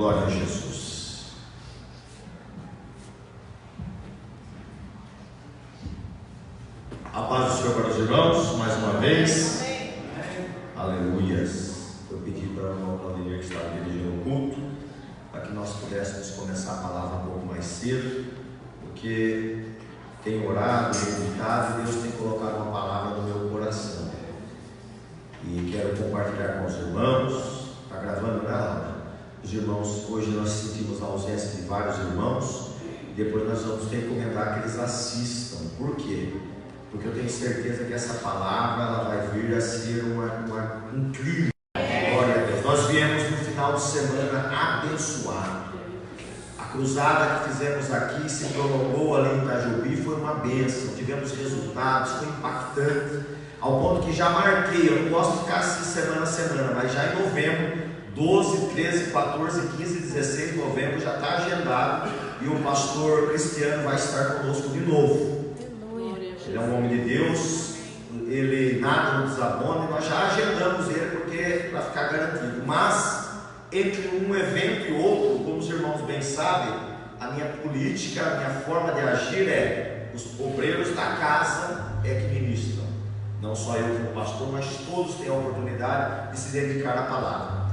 Glória a Jesus. A paz do Senhor para os irmãos, mais uma vez. Amém. Aleluias. Eu pedi para o irmão Claudemir, que estava dirigindo o culto, para que nós pudéssemos começar a palavra um pouco mais cedo, porque tenho orado, meditado, e Deus tem colocado uma palavra no meu coração. E quero compartilhar com os irmãos. Está gravando, né, Laura? Os irmãos, hoje nós sentimos a ausência de vários irmãos. Depois nós vamos ter que recomendar que eles assistam. Por quê? Porque eu tenho certeza que essa palavra ela vai vir a ser uma incrível. Glória a Deus. Nós viemos no final de semana abençoado. A cruzada que fizemos aqui se prolongou ali em Itajobi, foi uma bênção. Tivemos resultados, foi impactante. Ao ponto que já marquei, eu não gosto de ficar assim semana a semana, mas já em novembro, 12, 13, 14, 15, 16 de novembro já está agendado e o pastor Cristiano vai estar conosco de novo. Ele é um homem de Deus, ele nada nos desabona e nós já agendamos ele porque para ficar garantido. Mas entre um evento e outro, como os irmãos bem sabem, a minha política, a minha forma de agir é: os obreiros da casa é que ministram. Não só eu como pastor, mas todos têm a oportunidade de se dedicar à palavra.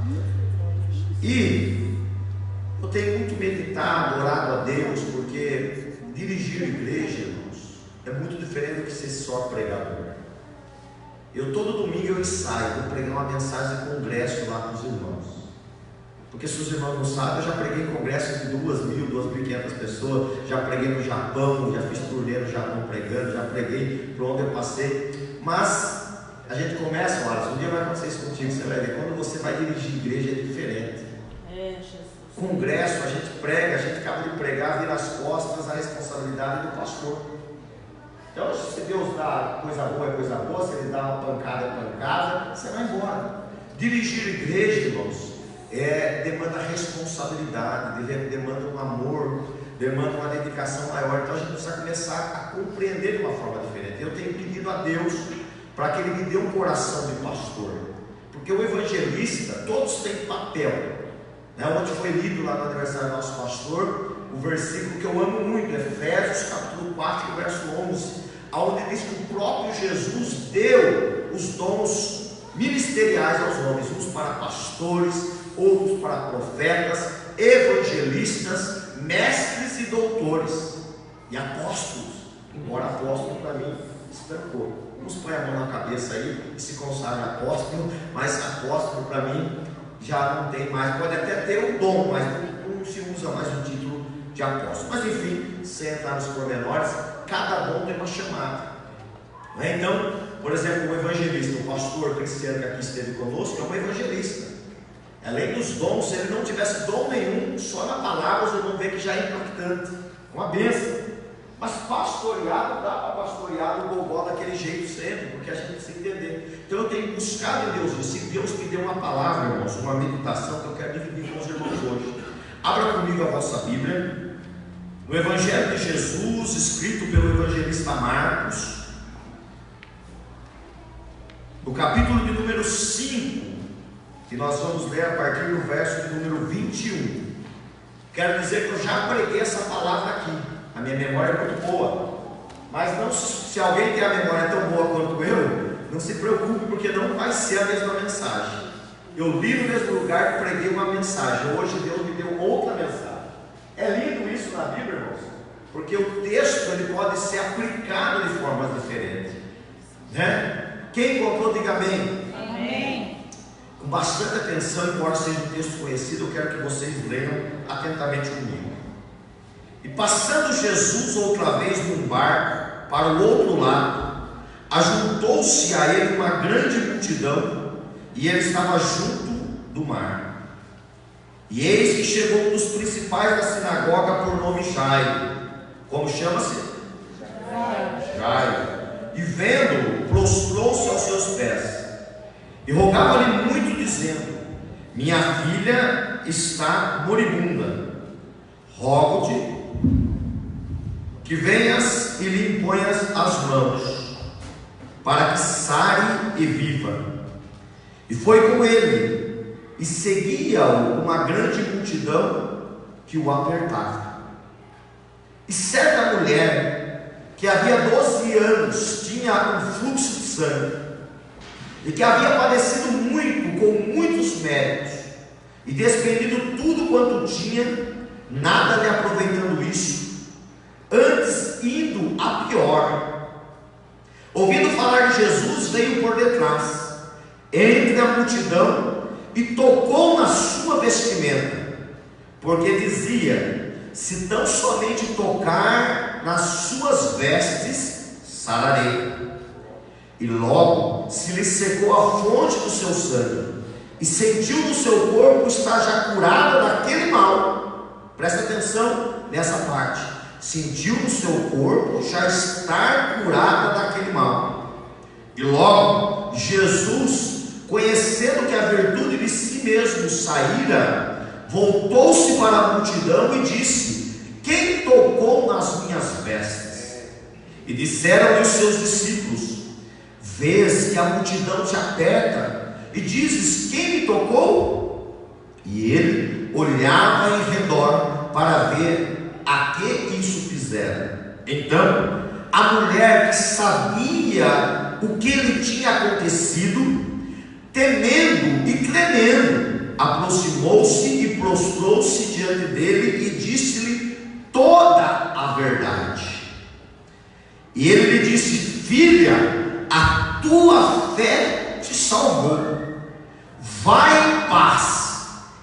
E eu tenho muito meditado, orado a Deus, porque dirigir a igreja, irmãos, é muito diferente do que ser só pregador. Eu todo domingo eu ensaio, vou pregar uma mensagem de congresso lá com os irmãos. Porque se os irmãos não sabem, eu já preguei em congresso de 2.000, 2.500 pessoas, já preguei no Japão, já fiz turnê no Japão pregando, já preguei por onde eu passei. Mas a gente começa, olha, um dia vai acontecer isso contigo, você vai ver, quando você vai dirigir igreja é diferente. Congresso, a gente prega, a gente acaba de pregar, vira as costas, a responsabilidade é do pastor. Então, se Deus dá coisa boa é coisa boa, se Ele dá uma pancada é pancada, você vai embora. Dirigir igreja, irmãos, demanda responsabilidade, demanda um amor, demanda uma dedicação maior. Então a gente precisa começar a compreender de uma forma diferente. Eu tenho pedido a Deus para que Ele me dê um coração de pastor, porque o evangelista, todos têm papel. Ontem foi lido lá no aniversário do nosso pastor o versículo que eu amo muito, Efésios capítulo 4, verso 11, onde diz que o próprio Jesus deu os dons ministeriais aos homens, uns para pastores, outros para profetas, evangelistas, mestres e doutores e apóstolos. Embora apóstolo para mim estancou. Uns põe a mão na cabeça aí e se consagra apóstolo, mas apóstolo para mim já não tem mais. Pode até ter o dom, mas não se usa mais o título de apóstolo. Mas enfim, sem entrar nos pormenores, cada dom tem uma chamada. Então, por exemplo, o evangelista, o pastor Cristiano que aqui esteve conosco, é um evangelista. Além dos dons, se ele não tivesse dom nenhum, só na palavra vocês vão ver que já é impactante, uma bênção. Mas pastoreado, dá para pastorear o gogó daquele jeito sempre, porque a gente precisa entender. Então eu tenho buscado em Deus isso, e Deus me deu uma palavra, irmãos, uma meditação que eu quero dividir com os irmãos hoje. Abra comigo a vossa Bíblia, no Evangelho de Jesus, escrito pelo evangelista Marcos, no capítulo de número 5, que nós vamos ler a partir do verso de número 21. Quero dizer que eu já preguei essa palavra aqui. A minha memória é muito boa, mas não, se alguém tem a memória tão boa quanto eu, não se preocupe, porque não vai ser a mesma mensagem. Eu li no mesmo lugar que preguei uma mensagem, hoje Deus me deu outra mensagem. É lindo isso na Bíblia, irmãos, porque o texto ele pode ser aplicado de formas diferentes, né? Quem encontrou, diga amém. Amém. Com bastante atenção, embora seja um texto conhecido, eu quero que vocês leiam atentamente comigo. E passando Jesus outra vez num barco para o outro lado, ajuntou-se a ele uma grande multidão, e ele estava junto do mar. E eis que chegou um dos principais da sinagoga, por nome Jairo. Como chama-se? Jairo. E vendo-o, prostrou-se aos seus pés e rogava-lhe muito, dizendo: minha filha está moribunda, rogo-te que venhas e lhe imponhas as mãos, para que sare e viva. E foi com ele, e seguia-o uma grande multidão que o apertava. E certa mulher, que havia 12 anos, tinha um fluxo de sangue, e que havia padecido muito, com muitos médicos, e despendido tudo quanto tinha, nada lhe aproveitando isso, antes indo a pior, ouvindo falar de Jesus, veio por detrás, entre a multidão, e tocou na sua vestimenta, porque dizia: se tão somente tocar nas suas vestes, sararei. E logo se lhe secou a fonte do seu sangue, e sentiu no seu corpo estar já curada daquele mal. Presta atenção nessa parte. Sentiu no seu corpo já estar curada daquele mal. E logo Jesus, conhecendo que a virtude de si mesmo saíra, voltou-se para a multidão e disse: quem tocou nas minhas vestes? E disseram-lhe os seus discípulos: vês que a multidão te aperta e dizes: quem me tocou? E ele olhava em redor para ver a que isso fizera. Então a mulher, que sabia o que lhe tinha acontecido, temendo e tremendo, aproximou-se e prostrou-se diante dele e disse-lhe toda a verdade. E ele lhe disse: filha, a tua fé te salvou, vai em paz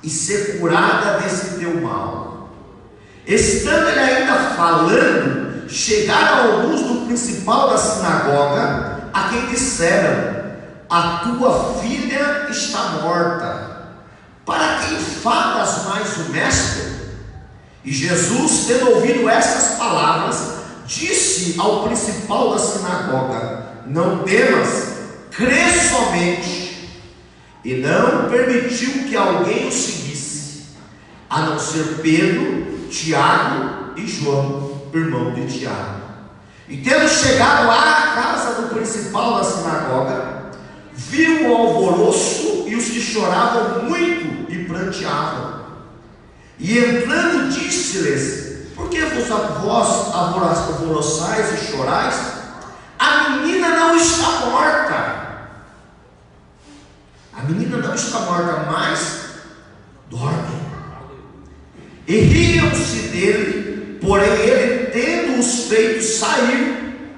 e ser curada desse teu mal. Estando ele ainda falando, chegaram alguns do principal da sinagoga, a quem disseram: a tua filha está morta, para que infadas mais o mestre? E Jesus, tendo ouvido estas palavras, disse ao principal da sinagoga: não temas, crê somente. E não permitiu que alguém o seguisse, a não ser Pedro, Tiago e João, irmão de Tiago. E tendo chegado à casa do principal da sinagoga, viu o alvoroço e os que choravam muito e pranteavam. E entrando disse-lhes: por que vós alvoroçais e chorais? A menina não está morta. A menina não está morta, mas dorme. E riam-se dele, porém ele, tendo-os feito sair,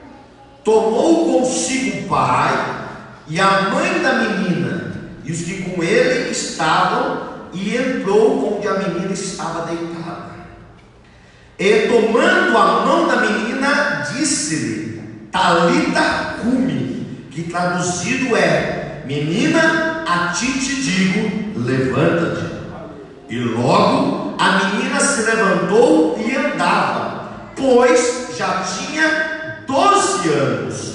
tomou consigo o pai e a mãe da menina e os que com ele estavam, e entrou onde a menina estava deitada. E tomando a mão da menina, disse-lhe: Talita cumi, que traduzido é: menina, a ti te digo, levanta-te. E logo a menina se levantou e andava, pois já tinha 12 anos.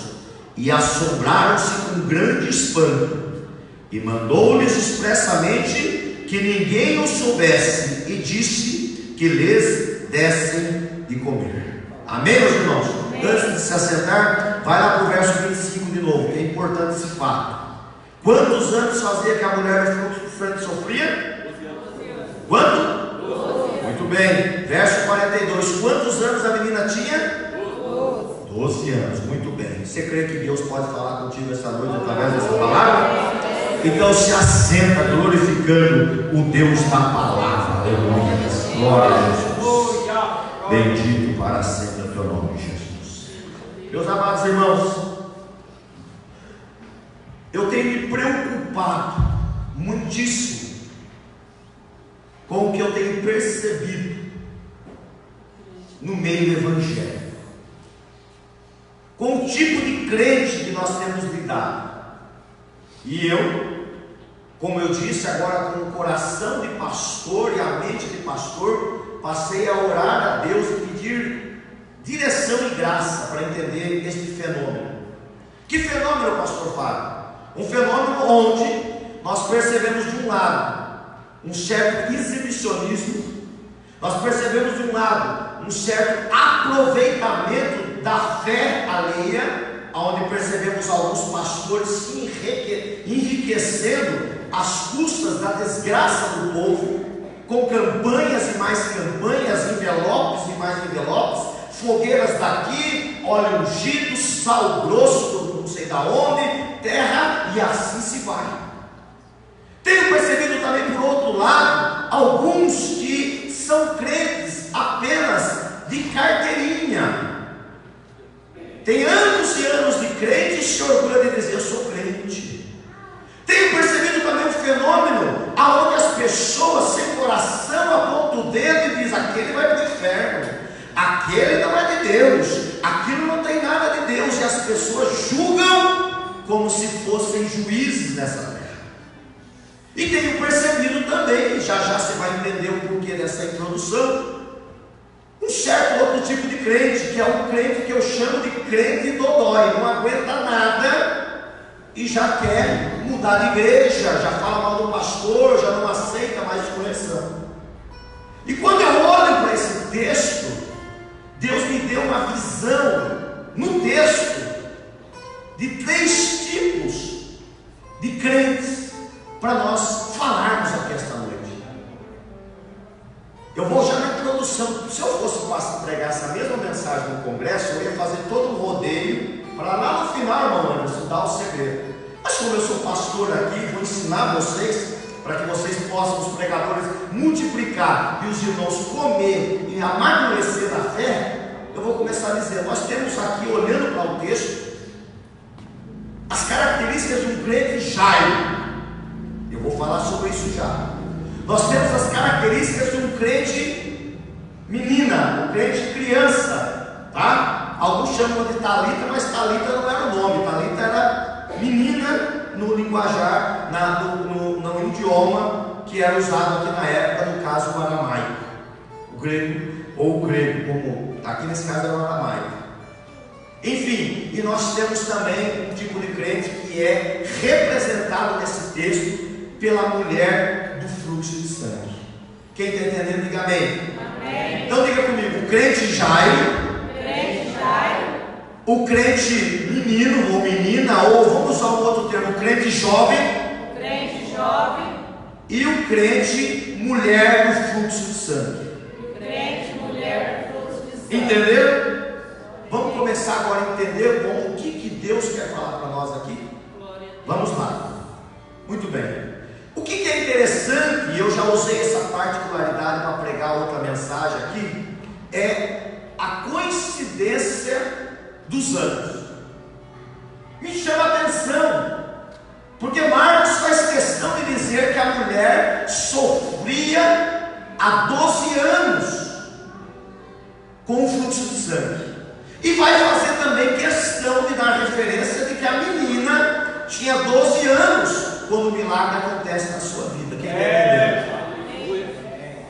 E assombraram-se com grande espanto. E mandou-lhes expressamente que ninguém o soubesse, e disse que lhes dessem de comer. Amém, meus irmãos? Amém. Antes de se assentar, vai lá para o verso 25 de novo, que é importante esse fato. Quantos anos fazia que a mulher do fluxo de sangue sofria? 12 anos. Quanto? 12. Muito bem. Verso 42. Quantos anos a menina tinha? 12 anos. Muito bem. Você crê que Deus pode falar contigo essa noite através dessa palavra? Então se assenta glorificando o Deus da palavra. Aleluia. Glória a Jesus. Bendito para sempre o teu nome, Jesus. Meus amados irmãos, eu tenho me preocupado muitíssimo com o que eu tenho percebido no meio evangélico, com o tipo de crente que nós temos lidado. E eu, como eu disse agora, com o coração de pastor e a mente de pastor, passei a orar a Deus e pedir direção e graça para entender este fenômeno. Que fenômeno, pastor Fábio? Um fenômeno onde nós percebemos de um lado um certo exibicionismo, nós percebemos de um lado um certo aproveitamento da fé alheia, onde percebemos alguns pastores se enriquecendo às custas da desgraça do povo, com campanhas e mais campanhas, envelopes e mais envelopes, fogueiras daqui, óleo ungido, sal grosso, não sei da onde, terra, e assim se vai. Tenho percebido também, por outro lado, alguns que são crentes apenas de carteirinha. Tem anos e anos de crente e se orgulha de dizer: eu sou crente. Tenho percebido também um fenômeno onde as pessoas sem coração apontam o dedo e dizem: aquele vai para o inferno, aquele não é de Deus, aquilo não tem nada de Deus, e as pessoas julgam como se fossem juízes nessa terra. E tenho percebido também, já já você vai entender o porquê dessa introdução, um certo outro tipo de crente, que é um crente que eu chamo de crente dodói, não aguenta nada e já quer mudar de igreja, já fala mal do pastor, já não aceita mais correção. E quando eu olho para esse texto, Deus me deu uma visão no texto de 3 tipos de crentes para nós falarmos aqui esta noite. Eu vou já na introdução. Se eu fosse pregar essa mesma mensagem no congresso, eu ia fazer todo um rodeio para lá no final, irmão Anderson, dar o segredo. Mas como eu sou pastor aqui, vou ensinar vocês, para que vocês possam, os pregadores, multiplicar e os irmãos comer e amadurecer na fé. Eu vou começar a dizer: nós temos aqui, olhando para o texto, as características de um crente Jairo. Eu vou falar sobre isso já. Nós temos as características de um crente menina, um crente criança, tá? Alguns chamam de Talita, mas Talita não era o nome, Talita era menina no linguajar, no idioma que era usado aqui na época, no caso o aramaico, o grego, ou o grego, como aqui nesse caso era o aramaico. Enfim, e nós temos também um tipo de crente que é representado nesse texto pela mulher do fluxo de sangue. Quem está entendendo, diga amém. Amém. Então diga comigo: o crente Jairo, o crente menino ou menina, ou vamos usar um outro termo, o crente jovem, e o crente mulher do fluxo de sangue. Entenderam? Vamos começar agora a entender o que Deus quer falar para nós aqui. Vamos lá. Muito bem. O que é interessante, e eu já usei essa particularidade para pregar outra mensagem aqui, é a coincidência dos anos. Me chama a atenção, porque Marcos faz questão de dizer que a mulher sofria há 12 anos com o fluxo de sangue, e vai fazer também questão de dar referência de que a menina tinha 12 anos quando o milagre acontece na sua vida. Quem quer entender?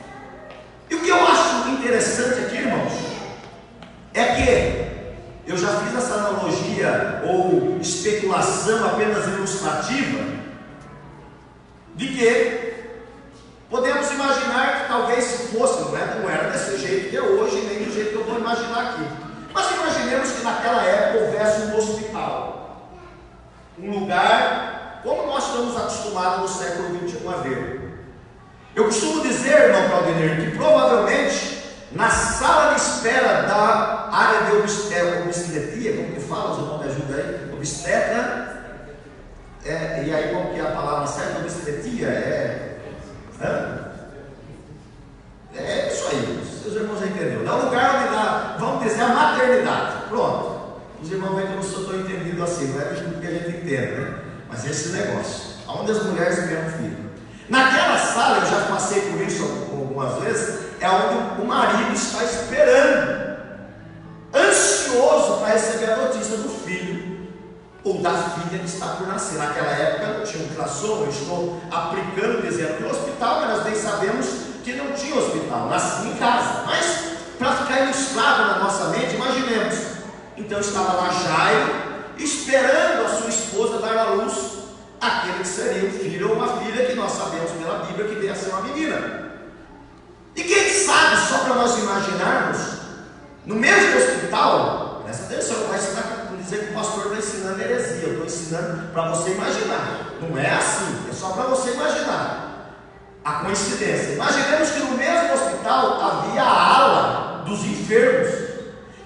E o que eu acho interessante aqui, irmãos, é que eu já fiz essa analogia ou especulação apenas ilustrativa de que podemos imaginar que talvez se fosse, não era desse jeito que é hoje, nem do jeito que eu vou imaginar aqui, mas imaginemos que naquela época houvesse um hospital, um lugar como nós estamos acostumados no século XXI a ver. Eu costumo dizer, irmão Claudinei, que provavelmente na sala de espera da área de obstetria, como que fala, os irmãos me ajudam aí, obstetra, e aí como que é a palavra certa? Obstetria, é isso aí, os irmãos já entenderam. Dá um lugar onde dá, vamos dizer, a maternidade. Pronto, os irmãos veem como se eu estou entendido assim, não é tudo que a gente entende, né? Mas esse negócio, onde as mulheres ganham filho. Naquela sala, eu já passei por isso algumas vezes, é onde o marido está esperando, ansioso para receber a notícia do filho ou da filha que está por nascer. Naquela época não tinha ultrassom, eu estou aplicando, dizendo que o hospital, mas nós bem sabemos que não tinha hospital, nascia em casa. Mas, para ficar ilustrado na nossa mente, imaginemos, então estava lá Jairo, esperando a sua esposa dar à luz aquele que seria um filho ou uma filha, que nós sabemos pela Bíblia que veio a ser uma menina. E quem sabe, só para nós imaginarmos, no mesmo hospital, presta atenção, não vai dizer que o pastor está ensinando heresia, eu estou ensinando para você imaginar, não é assim, é só só para você imaginar a coincidência. Imaginemos que no mesmo hospital havia a ala dos enfermos,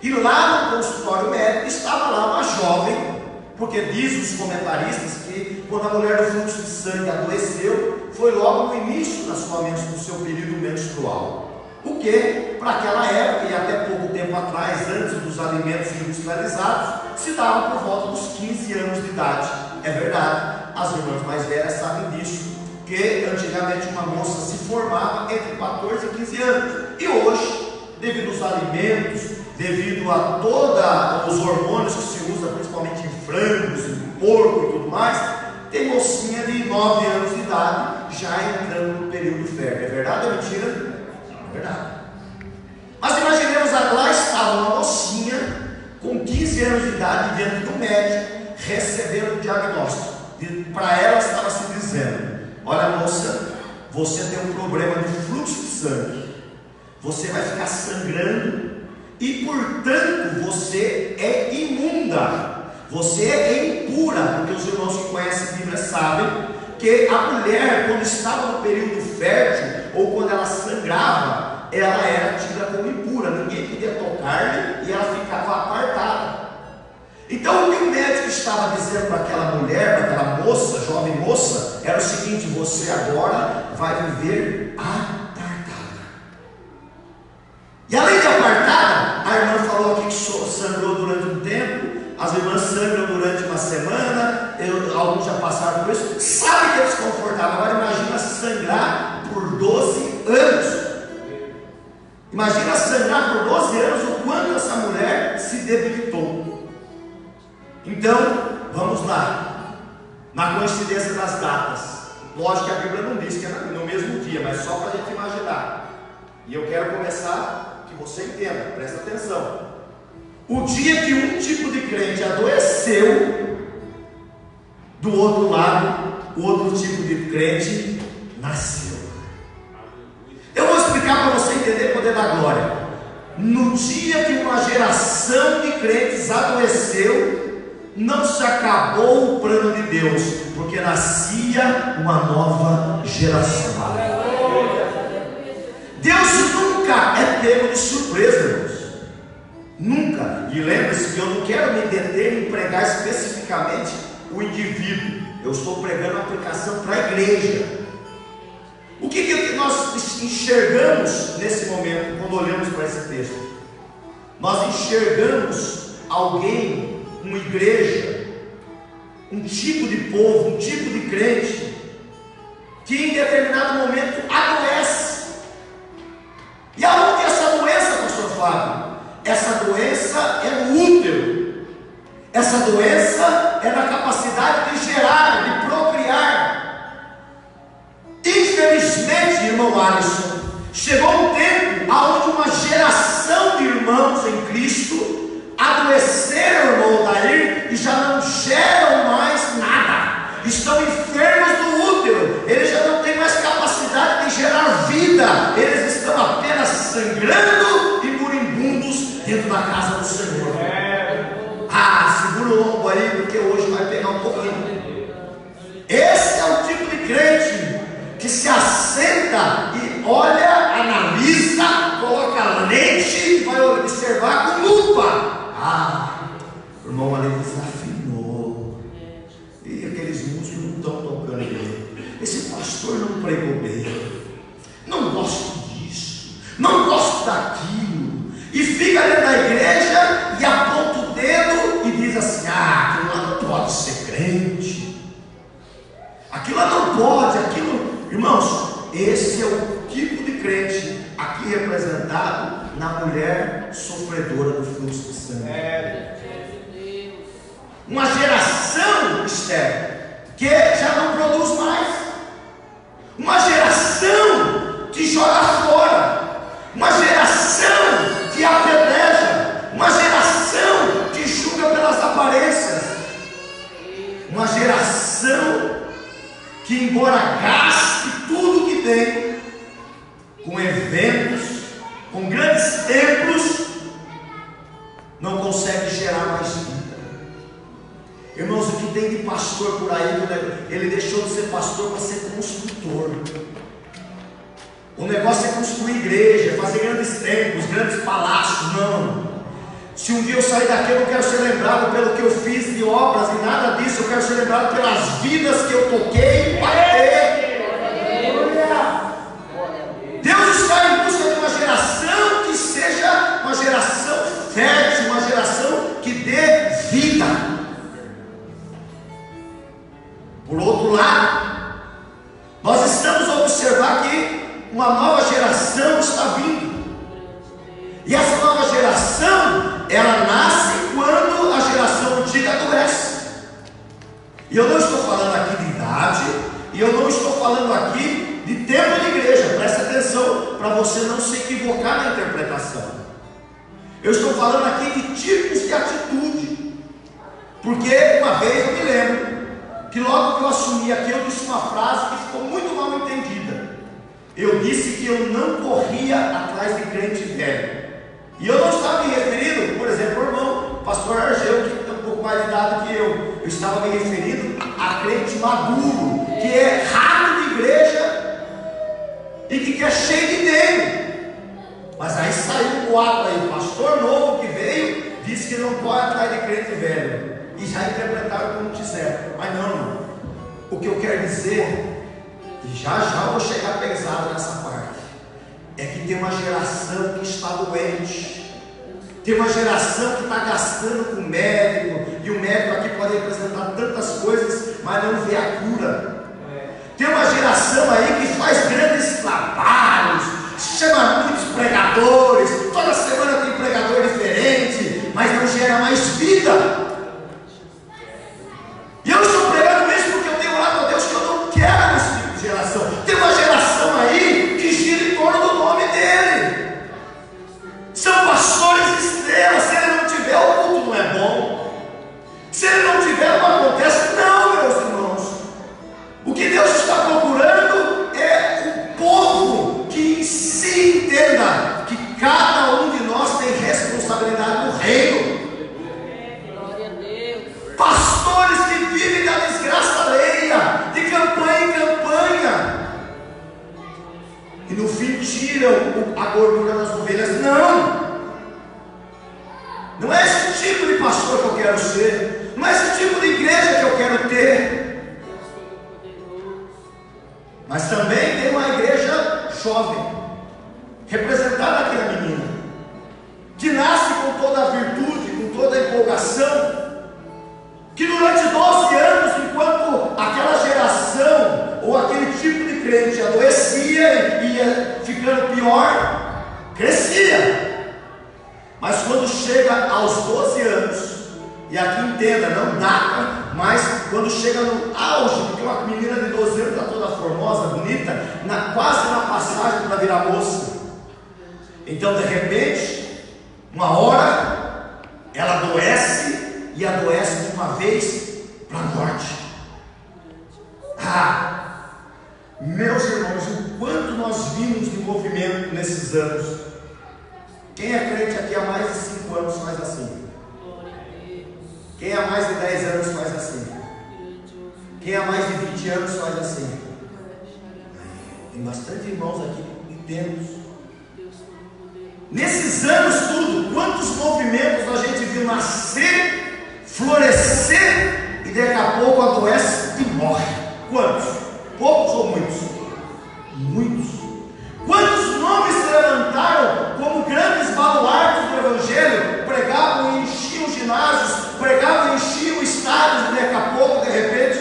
e lá no consultório médico estava lá uma jovem, porque diz os comentaristas que quando a mulher do fluxo de sangue adoeceu, foi logo no início do seu período menstrual. O que, para aquela época e até pouco tempo atrás, antes dos alimentos industrializados, se dava por volta dos 15 anos de idade. É verdade, as irmãs mais velhas sabem disso, que antigamente uma moça se formava entre 14 e 15 anos. E hoje, devido aos alimentos, devido a todos os hormônios que se usa, principalmente em frangos, em porco e tudo mais, tem mocinha de 9 anos de idade já entrando no período fértil. É verdade ou mentira? É verdade. Mas imaginemos, lá estava uma mocinha com 15 anos de idade diante do médico, recebendo o diagnóstico. Para ela estava se dizendo: olha, moça, você tem um problema de fluxo de sangue, você vai ficar sangrando e portanto você é imunda, você é impura. Porque os irmãos que conhecem a Bíblia sabem que a mulher, quando estava no período fértil ou quando ela sangrava, ela era tida como impura, ninguém podia tocar-lhe e ela ficava apartada. Então o que o médico estava dizendo para aquela mulher, para aquela moça, jovem moça, era o seguinte: você agora vai viver apartada. E além de apartada, a irmã falou aqui que sangrou durante um tempo. As irmãs sangram durante uma semana, alguns já passaram por isso, sabe que é desconfortável. Agora imagina sangrar por 12 anos. Imagina sangrar por 12 anos, o quanto essa mulher se debilitou. Então, vamos lá, na coincidência das datas. Lógico que a Bíblia não diz que é no mesmo dia, mas só para a gente imaginar. E eu quero começar, que você entenda, presta atenção. O dia que um tipo de crente adoeceu, do outro lado, o outro tipo de crente nasceu. Eu vou explicar para você entender o poder da glória. No dia que uma geração de crentes adoeceu, não se acabou o plano de Deus, porque nascia uma nova geração. Deus nunca é pego de surpresa, irmãos. Nunca. E lembre-se que eu não quero me deter em pregar especificamente o indivíduo. Eu estou pregando a aplicação para a igreja. O que nós enxergamos nesse momento quando olhamos para esse texto? Nós enxergamos alguém, uma igreja, um tipo de povo, um tipo de crente, que em determinado momento adoece. E aonde é essa doença, pastor Fábio? Essa doença é no útero. Essa doença é na capacidade de gerar, de procriar. Infelizmente, irmão Alisson, chegou um tempo onde uma geração de irmãos em Cristo adoeceram, irmão Odair, e já não geram mais nada. Estão enfermos do útero. Eles já não têm mais capacidade de gerar vida. Eles estão apenas sangrando e moribundos dentro da casa do Senhor. Segura o lombo aí, porque hoje vai pegar um pouquinho. Esse é o tipo de crente que se assenta e olha, analisa, coloca lente e vai observar com lupa. O irmão ali desafinou, e aqueles músicos não estão tocando bem, esse pastor não pregou bem, não gosto disso, não gosto daquilo, e fica dentro da igreja e aponta o dedo e diz assim: aquilo lá não pode ser crente, aquilo lá não pode, aquilo. Irmãos, esse é o tipo de crente aqui representado na mulher sofredora do fluxo de sangue. Uma geração, estéril, que já não produz mais. Uma geração que joga fora. Uma geração que apedreja. Uma geração que julga pelas aparências. Uma geração que, embora gaste tudo que tem com eventos, com grandes templos, não consegue gerar mais vida. Irmãos, o que que tem de pastor por aí, ele deixou de ser pastor para ser construtor. O negócio é construir igreja, fazer grandes templos, grandes palácios. Não. Se um dia eu sair daqui, eu não quero ser lembrado pelo que eu fiz de obras e nada disso. Eu quero ser lembrado pelas vidas que eu toquei e batei. Deus está em busca de uma geração que seja uma geração fértil, uma geração que dê vida. Por outro lado, nós estamos a observar que uma nova geração está vindo. E essa nova geração, ela nasce quando a geração antiga adoece. E eu não estou falando aqui de idade, e eu não estou falando aqui de tempo de igreja. Presta atenção para você não se equivocar na interpretação. Eu estou falando aqui de tipos de atitude. Porque uma vez eu me lembro que logo que eu assumi aqui, eu disse uma frase que ficou muito mal entendida. Eu disse que eu não corria atrás de crente velho. E eu não estava me referindo, por exemplo, ao irmão pastor Argeu, que tem um pouco mais de idade que eu. Eu estava me referindo a crente maduro, que é rato de igreja e que quer cheio de dinheiro. Mas aí saiu um boato aí, o pastor novo que veio, disse que não corre atrás de crente velho. E já interpretaram como quiser. Mas não. O que eu quero dizer, e já eu vou chegar pesado nessa parte, é que tem uma geração que está doente, tem uma geração que está gastando com o médico, e o médico aqui pode representar tantas coisas, mas não vê a cura. Tem uma geração aí que faz grandes trabalhos, chama muitos pregadores, toda semana tem pregador diferente, mas não gera mais vida. E eu estou pregando isso porque eu tenho orado a Deus que eu não quero esse tipo de geração. Tem uma geração aí que gira em torno do nome dele. São pastores estrelas. Se ele não tiver, o culto não é bom. Se ele não tiver, não acontece. Não, meus irmãos. O que Deus está procurando é o povo que se entenda que cada um de nós tem responsabilidade no reino. Pastores que vivem da desgraça alheia, de campanha em campanha, e no fim tiram a gordura das ovelhas. Não é esse tipo de pastor que eu quero ser, não é esse tipo de igreja que eu quero ter. Mas também tem uma igreja jovem, representada naquela menina, que nasce com toda a virtude, com toda a empolgação, que durante 12 anos, enquanto aquela geração ou aquele tipo de crente adoecia e ia ficando pior, crescia. Mas quando chega aos 12 anos, e aqui entenda, não dá, mas quando chega no auge, porque uma menina de 12 anos está toda formosa, bonita, quase na passagem para virar moça. Então de repente, uma hora, ela adoece, e adoece de uma vez para a morte. Meus irmãos, o quanto nós vimos de movimento nesses anos. Quem é crente aqui há mais de 5 anos faz assim. Quem há mais de 10 anos faz assim. Quem há mais de 20 anos faz assim. Tem bastante irmãos aqui intensos. Nesses anos tudo, quantos movimentos a gente viu nascer, florescer, e daqui a pouco adoece e morre. Quantos? Poucos ou muitos? Muitos. Quantos nomes se levantaram como grandes baluartes do Evangelho, pregavam e enchiam ginásios, pregavam e enchiam estádios, e daqui a pouco, de repente,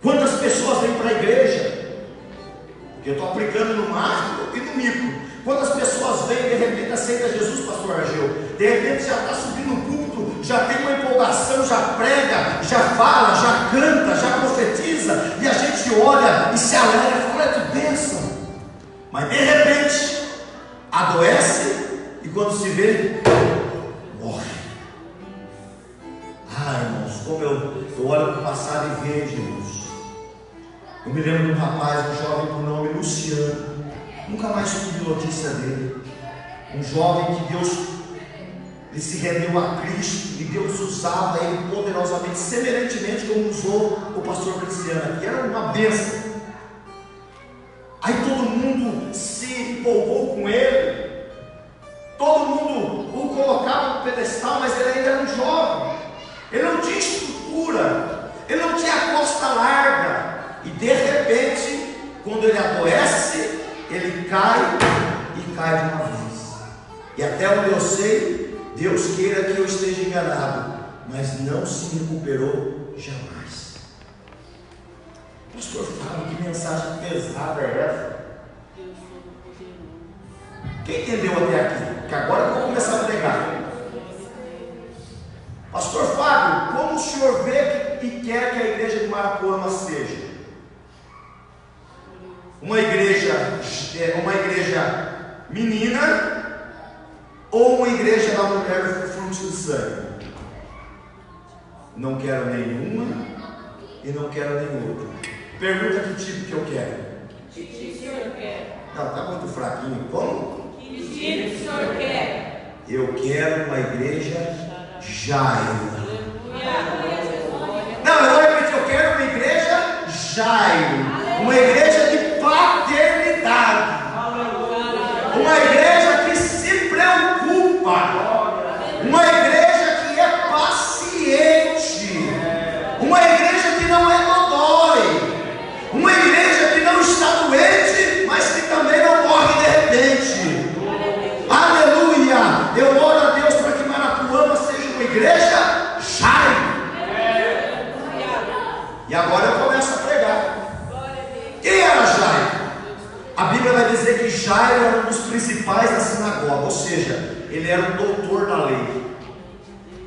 quantas pessoas vêm para a igreja? Porque eu estou aplicando no mágico e no micro. Quantas pessoas vêm, de repente aceita Jesus, pastor Argeu, de repente já está subindo o culto, já tem uma empolgação, já prega, já fala, já canta, já profetiza, e a gente olha e se alegra, fala, que bênção. Mas de repente adoece, e quando se vê, morre. Irmãos, como eu olho para o passado e vejo, irmãos. Eu me lembro de um rapaz, um jovem por nome Luciano, nunca mais tive notícia dele. Um jovem que Deus ele se rendeu a Cristo e Deus usava ele poderosamente, semelhantemente como usou o pastor Cristiano aqui. Era uma bênção. Aí todo mundo se empolgou com ele, todo mundo o colocava no pedestal, mas ele ainda era um jovem, ele não tinha estrutura, ele não tinha costa larga, e de repente, quando ele adoece, ele cai e cai de uma vez. E até onde eu sei, Deus queira que eu esteja enganado, mas não se recuperou jamais. Pastor Fábio, que mensagem pesada é essa? Quem entendeu até aqui? Que agora eu vou começar a pregar. Pastor Fábio, como o senhor vê e quer que a igreja de Marapuama seja? Uma igreja menina ou uma igreja da mulher do fluxo de sangue? Não quero nenhuma e não quero nem outra. Pergunta que tipo que eu quero. Que tipo o senhor quer? Não, está muito fraquinho. Como? Que tipo o senhor quer? Eu quero uma igreja Jairo. Aleluia. Não, eu vou repetir. Eu quero uma igreja Jairo. Uma igreja de paternidade. Uma igreja que se preocupa. Uma igreja que é paciente. Uma igreja que não é dodói. Uma igreja que não está doente, mas que também não morre de repente. Aleluia! Eu oro a Deus para que Marapuama seja uma igreja Jairo. E agora eu começo a pregar. Quem era Jairo? A Bíblia vai dizer que Jairo era um dos principais da sinagoga, ou seja, ele era um doutor da lei.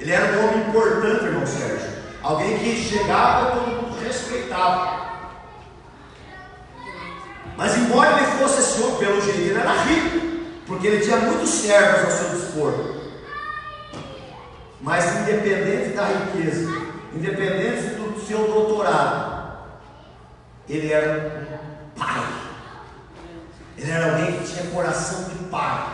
Ele era um homem importante, irmão Sérgio. Alguém que chegava e todo mundo respeitava. Mas embora ele fosse esse homem, pelo jeito ele era rico, porque ele tinha muitos servos ao seu dispor. Mas independente da riqueza, independente do seu doutorado, ele era um pai. Ele era alguém que tinha coração de pai.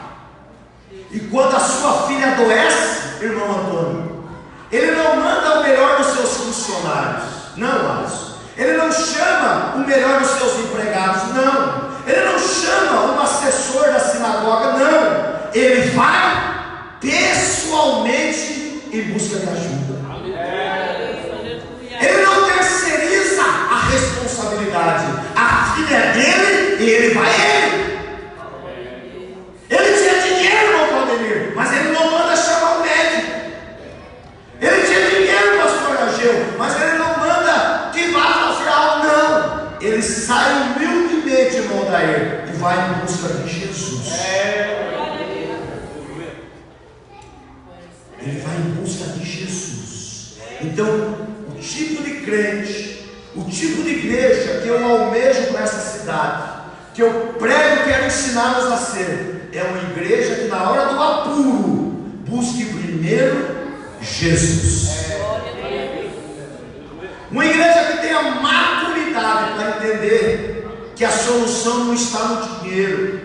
E quando a sua filha adoece, irmão Antônio, ele não manda o melhor dos seus funcionários, não, Alisson. Ele não chama o melhor dos seus empregados, não. Ele não chama um assessor da sinagoga, não. Ele vai pessoalmente em busca de ajuda. Ele não terceiriza a responsabilidade. A filha é dele e ele vai a ele. Ele tinha dinheiro, irmão Claudemir, mas ele não manda chamar o médico. Ele tinha dinheiro, pastor Ageu, mas ele não manda que vá fazer algo, não. Ele sai humildemente, irmão Dair, e vai em busca de Jesus. Ele vai em busca de Jesus. Então, o tipo de crente, o tipo de igreja que eu almejo para essa cidade, que eu prego e quero ensiná-los a ser, é uma igreja que na hora do apuro busque primeiro Jesus. Uma igreja que tenha maturidade para entender que a solução não está no dinheiro,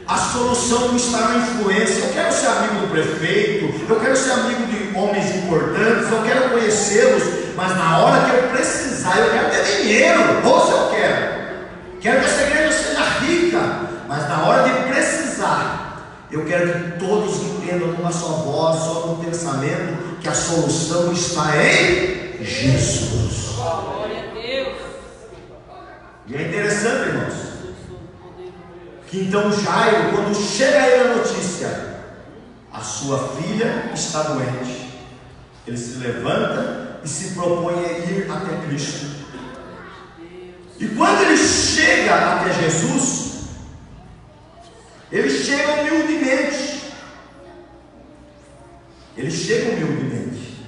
a solução não está na influência. Eu quero ser amigo do prefeito, eu quero ser amigo de homens importantes, eu quero conhecê-los, mas na hora que eu precisar, eu quero ter dinheiro. Ou se eu quero que essa igreja seja rica, mas na hora de precisar, eu quero que todos entendam numa só voz, só num pensamento, que a solução está em Jesus. Glória a Deus. E é interessante, irmãos, que então Jairo, quando chega a ele a notícia, a sua filha está doente, ele se levanta e se propõe a ir até Cristo. E quando ele chega até Jesus, ele chega humildemente. Ele chega humildemente.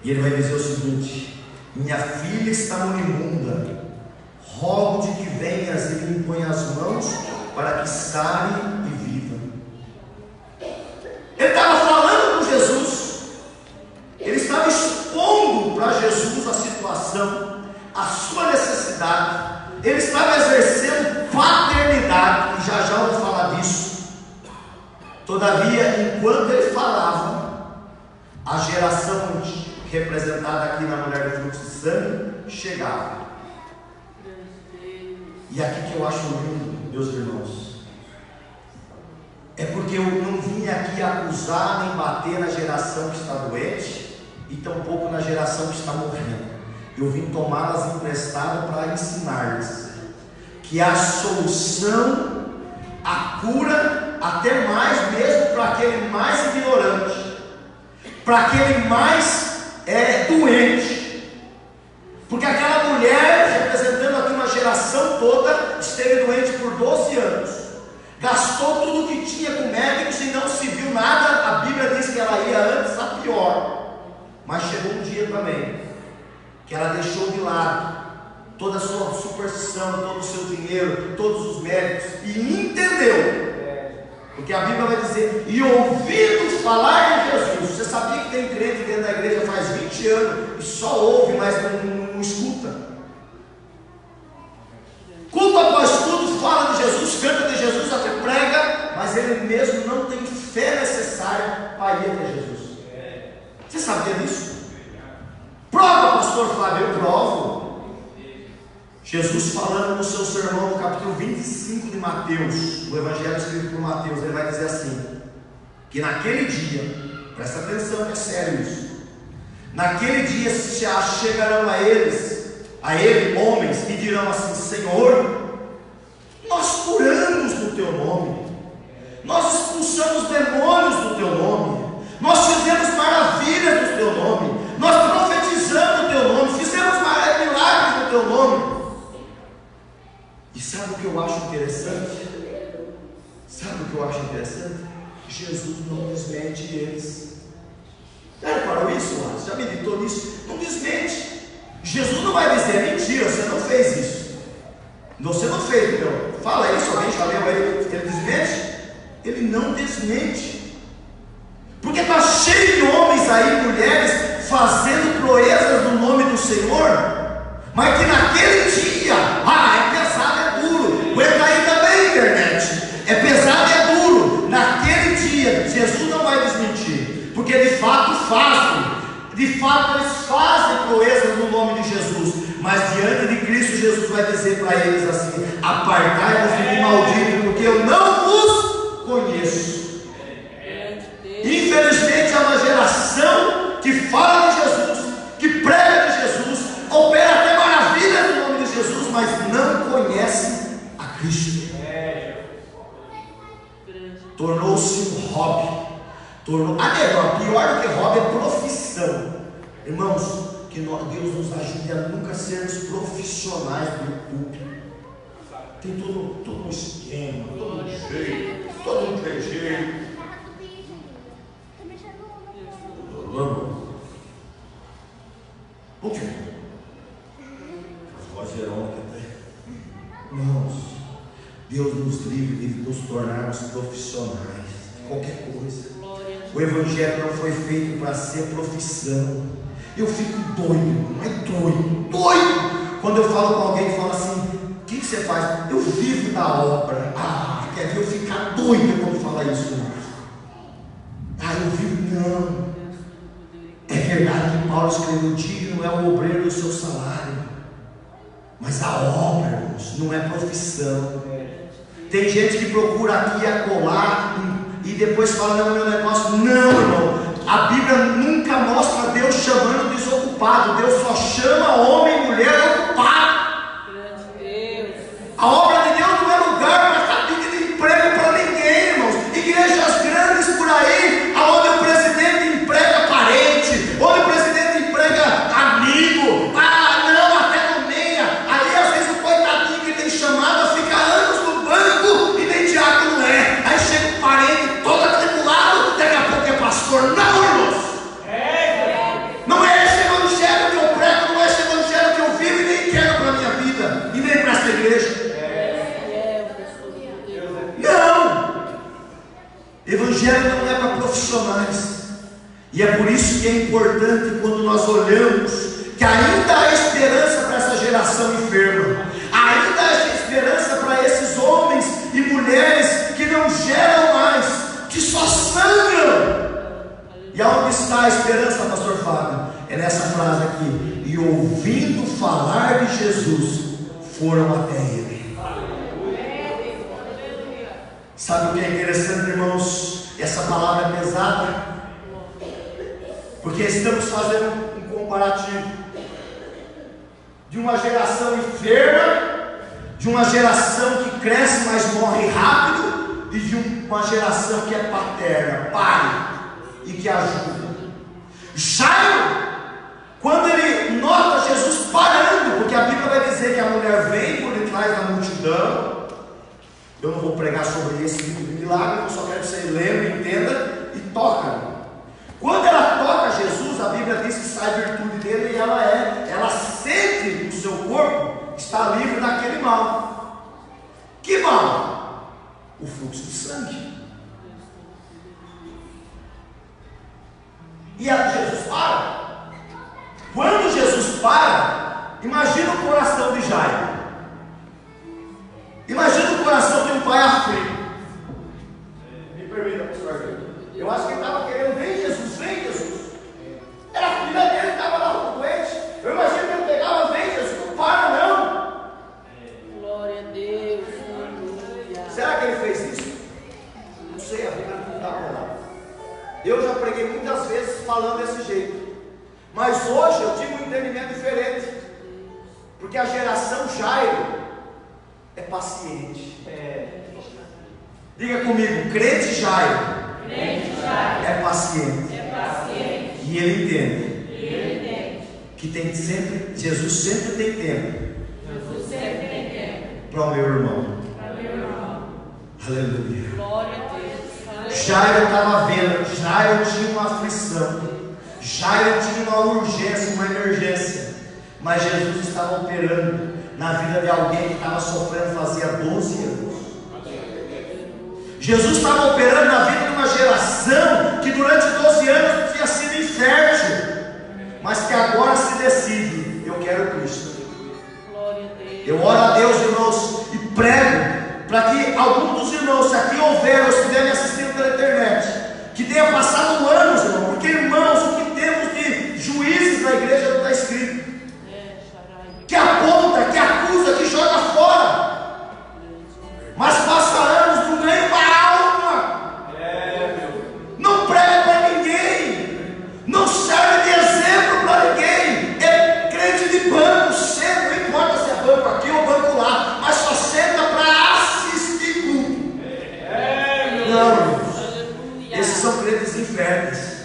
E ele vai dizer o seguinte: minha filha está moribunda, rogo de que venhas e lhe impõe as mãos para que sare e viva. Ele estava falando com Jesus, ele estava expondo para Jesus a situação, a sua necessidade. Ele estava exercendo paternidade, e já já eu vou falar disso. Todavia, enquanto ele falava, a geração representada aqui na mulher do fluxo de sangue chegava. E aqui que eu acho lindo, meus irmãos, é porque eu não vim aqui acusar nem bater na geração que está doente e tampouco na geração que está morrendo. Eu vim tomá-las emprestadas para ensinar-lhes que a solução, a cura, até mais mesmo para aquele mais ignorante, para aquele mais doente, porque aquela mulher, representando aqui uma geração toda, esteve doente por 12 anos, gastou tudo o que tinha com médicos e não se viu nada. A Bíblia diz que ela ia antes a pior, mas chegou um dia também que ela deixou de lado toda a sua superstição, todo o seu dinheiro, todos os médicos, e entendeu, porque a Bíblia vai dizer, e ouvindo falar de Jesus. Você sabia que tem crente dentro da igreja faz 20 anos e só ouve, mas não escuta? Culto após culto fala de Jesus, canta de Jesus, até prega, mas ele mesmo não tem fé necessária para ir até Jesus. Você sabia disso? Prova, pastor Fábio. Eu provo. Jesus falando no seu sermão, no capítulo 25 de Mateus, o evangelho escrito por Mateus, ele vai dizer assim, que naquele dia, presta atenção que é sério isso, naquele dia chegarão a ele homens, e dirão assim: Senhor, nós curamos no teu nome, nós expulsamos demônios no teu nome, nós fizemos maravilhas no teu nome, nós profetizamos no teu nome, fizemos milagres no teu nome. E sabe o que eu acho interessante? Jesus não desmente eles. Já reparou isso? Já meditou nisso? Não desmente. Jesus não vai dizer: mentira, você não fez isso, você não fez, então fala isso. Alguém já leu ele desmente? Ele não desmente, porque está cheio de homens aí, mulheres, fazendo proezas no nome do Senhor, mas que naquele dia, é pesado, é duro. Aguenta aí também, internet, é pesado e é duro. Naquele dia, Jesus não vai desmentir, porque de fato eles fazem proezas no nome de Jesus, mas diante de Cristo, Jesus vai dizer para eles assim: apartai-vos de mim, maldito, porque eu não vos conheço. Infelizmente, há uma geração que fala de Jesus, que prega de Jesus, opera até maravilhas no nome de Jesus, mas não conhece a Cristo. Tornou-se um hobby. Pior do que hobby é profissão. Irmãos, que Deus nos ajude a nunca sermos profissionais do culto. Tem todo um esquema, todo um jeito, todo um trejeito. O que? A voz Verônica. Irmãos, Deus nos livre de nos tornarmos profissionais de qualquer coisa. O evangelho não foi feito para ser profissão. Eu fico doido, mas doido, quando eu falo com alguém e falo assim: o que você faz? Eu vivo da obra. Quer ver eu ficar doido quando fala isso? Eu vivo. Não. É verdade que Paulo escreveu: digno é o obreiro do seu salário, mas a obra, irmãos, não é profissão. Tem gente que procura aqui acolá e depois fala: não, meu negócio. Não, irmão, a Bíblia nunca mostra Deus chamando desocupado. Deus só chama homem e mulher ocupado. A obra de Deus não é lugar para cabide de emprego para ninguém, irmãos. Igrejas grandes por aí, aonde o presidente emprega parente, onde o presidente emprega amigo, não, até no meia. Aí às vezes o coitadinho que tem chamada fica anos no banco e nem diácono é. Aí chega o parente todo atribulado, daqui a pouco é pastor. Não, irmãos, não é esse evangelho que eu prego, não é esse evangelho que eu vivo e nem quero para a minha vida, e nem para esta igreja. Não, evangelho não é para profissionais. E é por isso que é importante, quando nós olhamos, que ainda há esperança para essa geração enferma, ainda há esperança para esses homens e mulheres que não geram mais, que só está a esperança, pastor Fábio? É nessa frase aqui: e ouvindo falar de Jesus, foram até ele. Sabe o que é interessante, irmãos? Essa palavra é pesada, porque estamos fazendo um comparativo de uma geração enferma, de uma geração que cresce mas morre rápido, e de uma geração que é paterna, pai, e que ajuda. Jairo, quando ele nota Jesus parando, porque a Bíblia vai dizer que a mulher vem por detrás da multidão. Eu não vou pregar sobre esse tipo de milagre, eu só quero que você lembre, entenda e toca. Quando ela toca Jesus, a Bíblia diz que sai virtude dele, e ela sente no seu corpo está livre daquele mal. Que mal? O fluxo de sangue. E Jesus para. Quando Jesus para, imagina o coração de Jairo. Imagina o coração de um pai aflito. Me permita, pastor. Eu acho que ele estava querendo: vem Jesus, vem Jesus. Era a filha dele que estava lá doente. Eu imagino que ele pegava: vem Jesus, não para não. Glória a Deus. Aleluia. Será que ele fez isso? Não sei, a Bíblia não dá para lá. Eu já preguei muitas vezes falando desse jeito, mas hoje eu tive um entendimento diferente, porque a geração Jairo é paciente. Diga comigo: crente Jairo é paciente. E ele entende que tem sempre, Jesus sempre tem tempo para o meu irmão. Aleluia. Glória a Deus. Jairo estava vendo, Jairo tinha uma aflição, Jairo tinha uma urgência, uma emergência, mas Jesus estava operando na vida de alguém que estava sofrendo fazia 12 anos. Jesus estava operando na vida de uma geração que durante 12 anos tinha sido infértil, mas que agora se decide: eu quero Cristo. Eu oro a Deus, irmãos, e prego para que algum dos irmãos, se aqui houver, ou estiver me assistindo pela internet, que tenha passado anos, irmão, porque, irmãos, o que temos de juízes na igreja não está escrito, que aponta, que acusa, que joga fora, mas passa anos, não ganha uma alma, não prega para ninguém, não serve de exemplo para ninguém, é crente de banco, senta, não importa se é banco aqui ou banco lá, mas só senta para assistir culto. Não, irmãos, esses são crentes inférteis.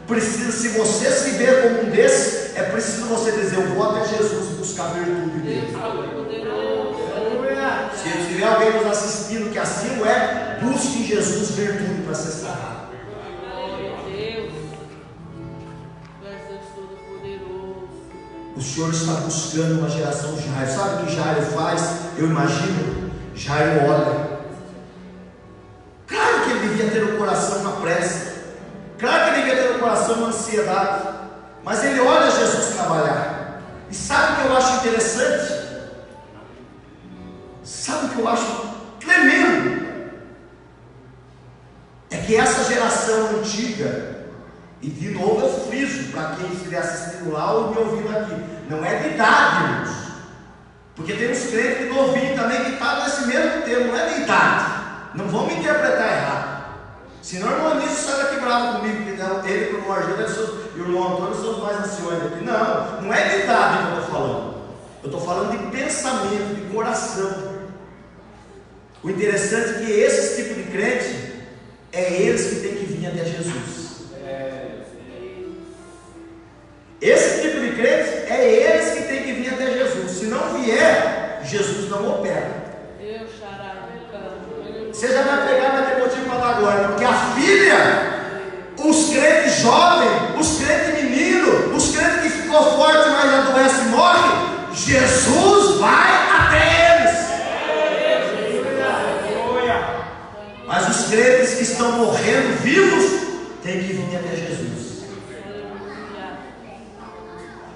Precisa, se você se vê como um desses, é preciso você dizer: eu vou até Jesus e buscar a virtude dele. Se tiver alguém nos assistindo que assim o é, busque em Jesus virtude para ser sarado. Glória a Deus. Deus Todo-Poderoso. O Senhor está buscando uma geração Jairo. Sabe o que Jairo faz? Eu imagino, Jairo olha. Claro que ele devia ter o coração na pressa, claro que ele devia ter o coração na ansiedade, mas ele olha Jesus trabalhar. E sabe o que eu acho interessante? Sabe o que eu acho tremendo? É que essa geração antiga, e de novo eu friso para quem estiver assistindo lá ou me ouvindo aqui, não é de idade, irmãos, porque tem uns crentes novinhos também que estão nesse mesmo termo, não é de idade, não vão me interpretar errado, senão o irmão Anísio sai daqui bravo comigo, porque ele e o irmão Argel e o irmão Antônio são os mais anciões aqui. Não é de idade que eu estou falando, eu estou falando de pensamento, de coração. O interessante é que esse tipo de crente é eles que têm que vir até Jesus. Esse tipo de crente é eles que têm que vir até Jesus. Se não vier, Jesus não opera. Você já vai pegar, vai ter motivo para dar glória, porque a filha, os crentes jovens, os crentes meninos, os crentes que ficou forte, mas adoece e morre, Jesus vai até eles. Mas os crentes que estão morrendo vivos têm que vir até Jesus.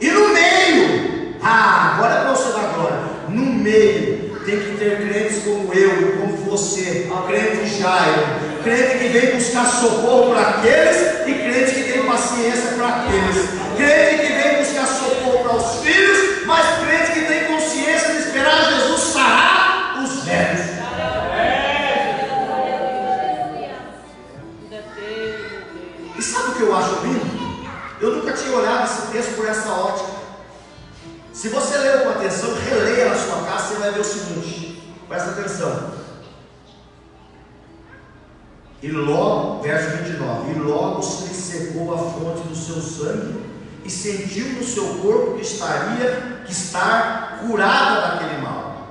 E no meio, agora é para você dar glória. No meio tem que ter crentes como eu e como você, crente Jairo, Crente que vem buscar socorro para aqueles e crente que tem paciência para aqueles. Crente que vem buscar socorro para os filhos, mas crente que tem consciência de esperar Jesus sarar os velhos. E sabe o que eu acho lindo? Eu nunca tinha olhado esse texto por essa ótica. Se você ler com atenção, releia na sua casa, você vai ver o seguinte. Presta atenção. E logo, verso 29, e logo se lhe secou a fonte do seu sangue, e sentiu no seu corpo que estaria que estar curada daquele mal.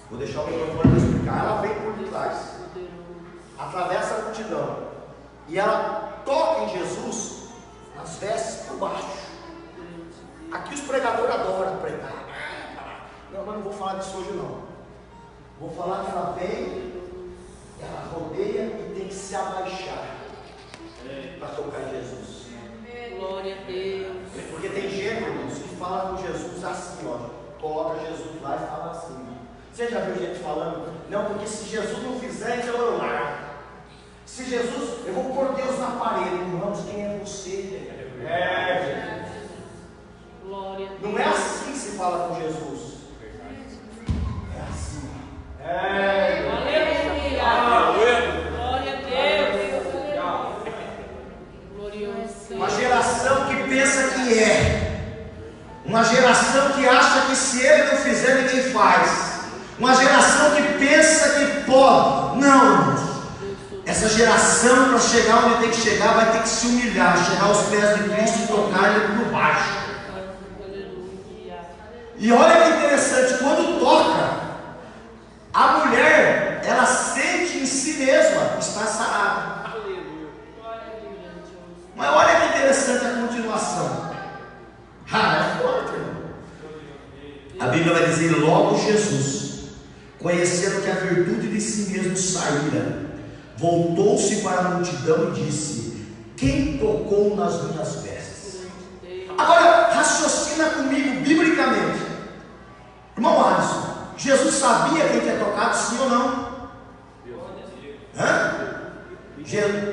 Vou deixar o microfone para explicar. Ela vem por trás, atravessa a multidão, e ela toca em Jesus nas vestes por baixo. Aqui os pregadores adoram pregar. Não, mas não vou falar disso hoje não. Vou falar que ela vem, ela rodeia e tem que se abaixar para tocar em Jesus. Glória a Deus. Porque tem gente, irmãos, que fala com Jesus assim, ó. Coloca Jesus lá e fala assim. Você já viu gente falando? Não, porque se Jesus não fizer, então eu largo. Se Jesus, eu vou pôr Deus na parede. Irmãos, quem é você? Glória a Deus. Não é assim que se fala com Jesus. É assim. Aleluia. Glória a Deus. Glorioso. Uma geração que pensa que é. Uma geração que acha que se ele não fizer, ninguém faz. Uma geração que pensa que pode. Não, irmãos. Essa geração, para chegar onde tem que chegar, vai ter que se humilhar, chegar aos pés de Cristo e tocar ele por baixo. E olha que interessante, quando toca, a mulher, ela sente em si mesma estar sarada. Mas olha que interessante a continuação. É forte, irmão. A Bíblia vai dizer: logo Jesus, conhecendo que a virtude de si mesmo saíra, voltou-se para a multidão e disse: quem tocou nas minhas vestes? Agora, raciocina comigo biblicamente. Irmão Alisson, Jesus sabia quem tinha tocado, sim ou não?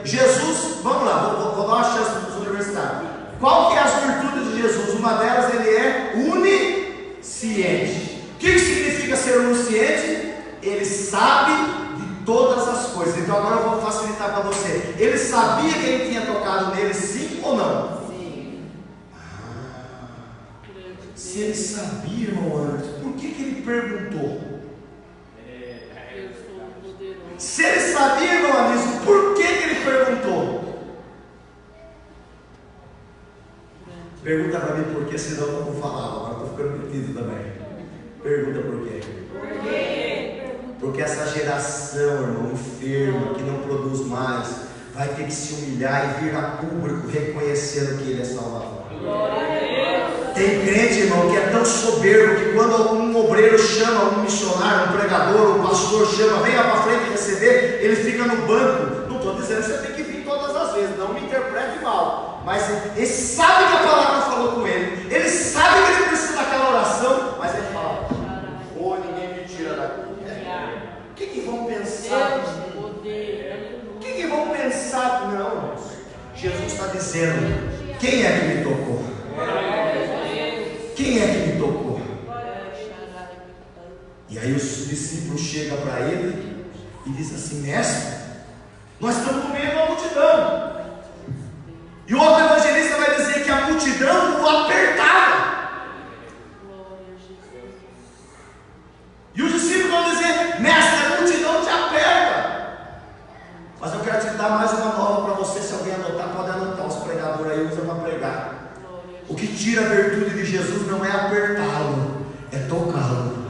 Jesus, vamos lá, vou dar uma chance para os universitários. Qual que é as virtudes de Jesus? Uma delas, ele é onisciente. O que significa ser onisciente? Ele sabe de todas as coisas. Então agora eu vou facilitar para você. Ele sabia que ele tinha tocado nele, sim ou não? Se ele sabia, irmão Anderson, por que ele perguntou? Se ele sabia, irmão Anderson, por que ele perguntou? Pergunta para mim por que, senão eu não vou falar. Agora estou ficando metido também. Pergunta por quê? Porque essa geração, irmão, enferma, que não produz mais, vai ter que se humilhar e vir a público reconhecendo que ele é Salvador. Tem crente, irmão, que é tão soberbo que quando um obreiro chama um missionário, um pregador, um pastor chama, venha para frente receber, ele fica no banco. Não estou dizendo que você tem que vir todas as vezes, não me interprete mal, mas ele sabe que a palavra falou com ele, ele sabe que ele precisa daquela oração, mas ele fala: ninguém me tira daqui. O que vão pensar? O que vão pensar? Não, irmãos. Jesus está dizendo: quem é que me tocou? Quem é que me tocou? E aí os discípulos chegam para ele e dizem assim: mestre, nós estamos no meio da multidão. E o outro evangelista vai dizer que a multidão o apertava. E os discípulos vão dizer: mestre, a multidão te aperta. Mas eu quero te dar mais uma nova para você. Se alguém anotar, pode anotar. Os pregadores aí usam para pregar. O que tira a virtude de Jesus não é apertá-lo, é tocá-lo.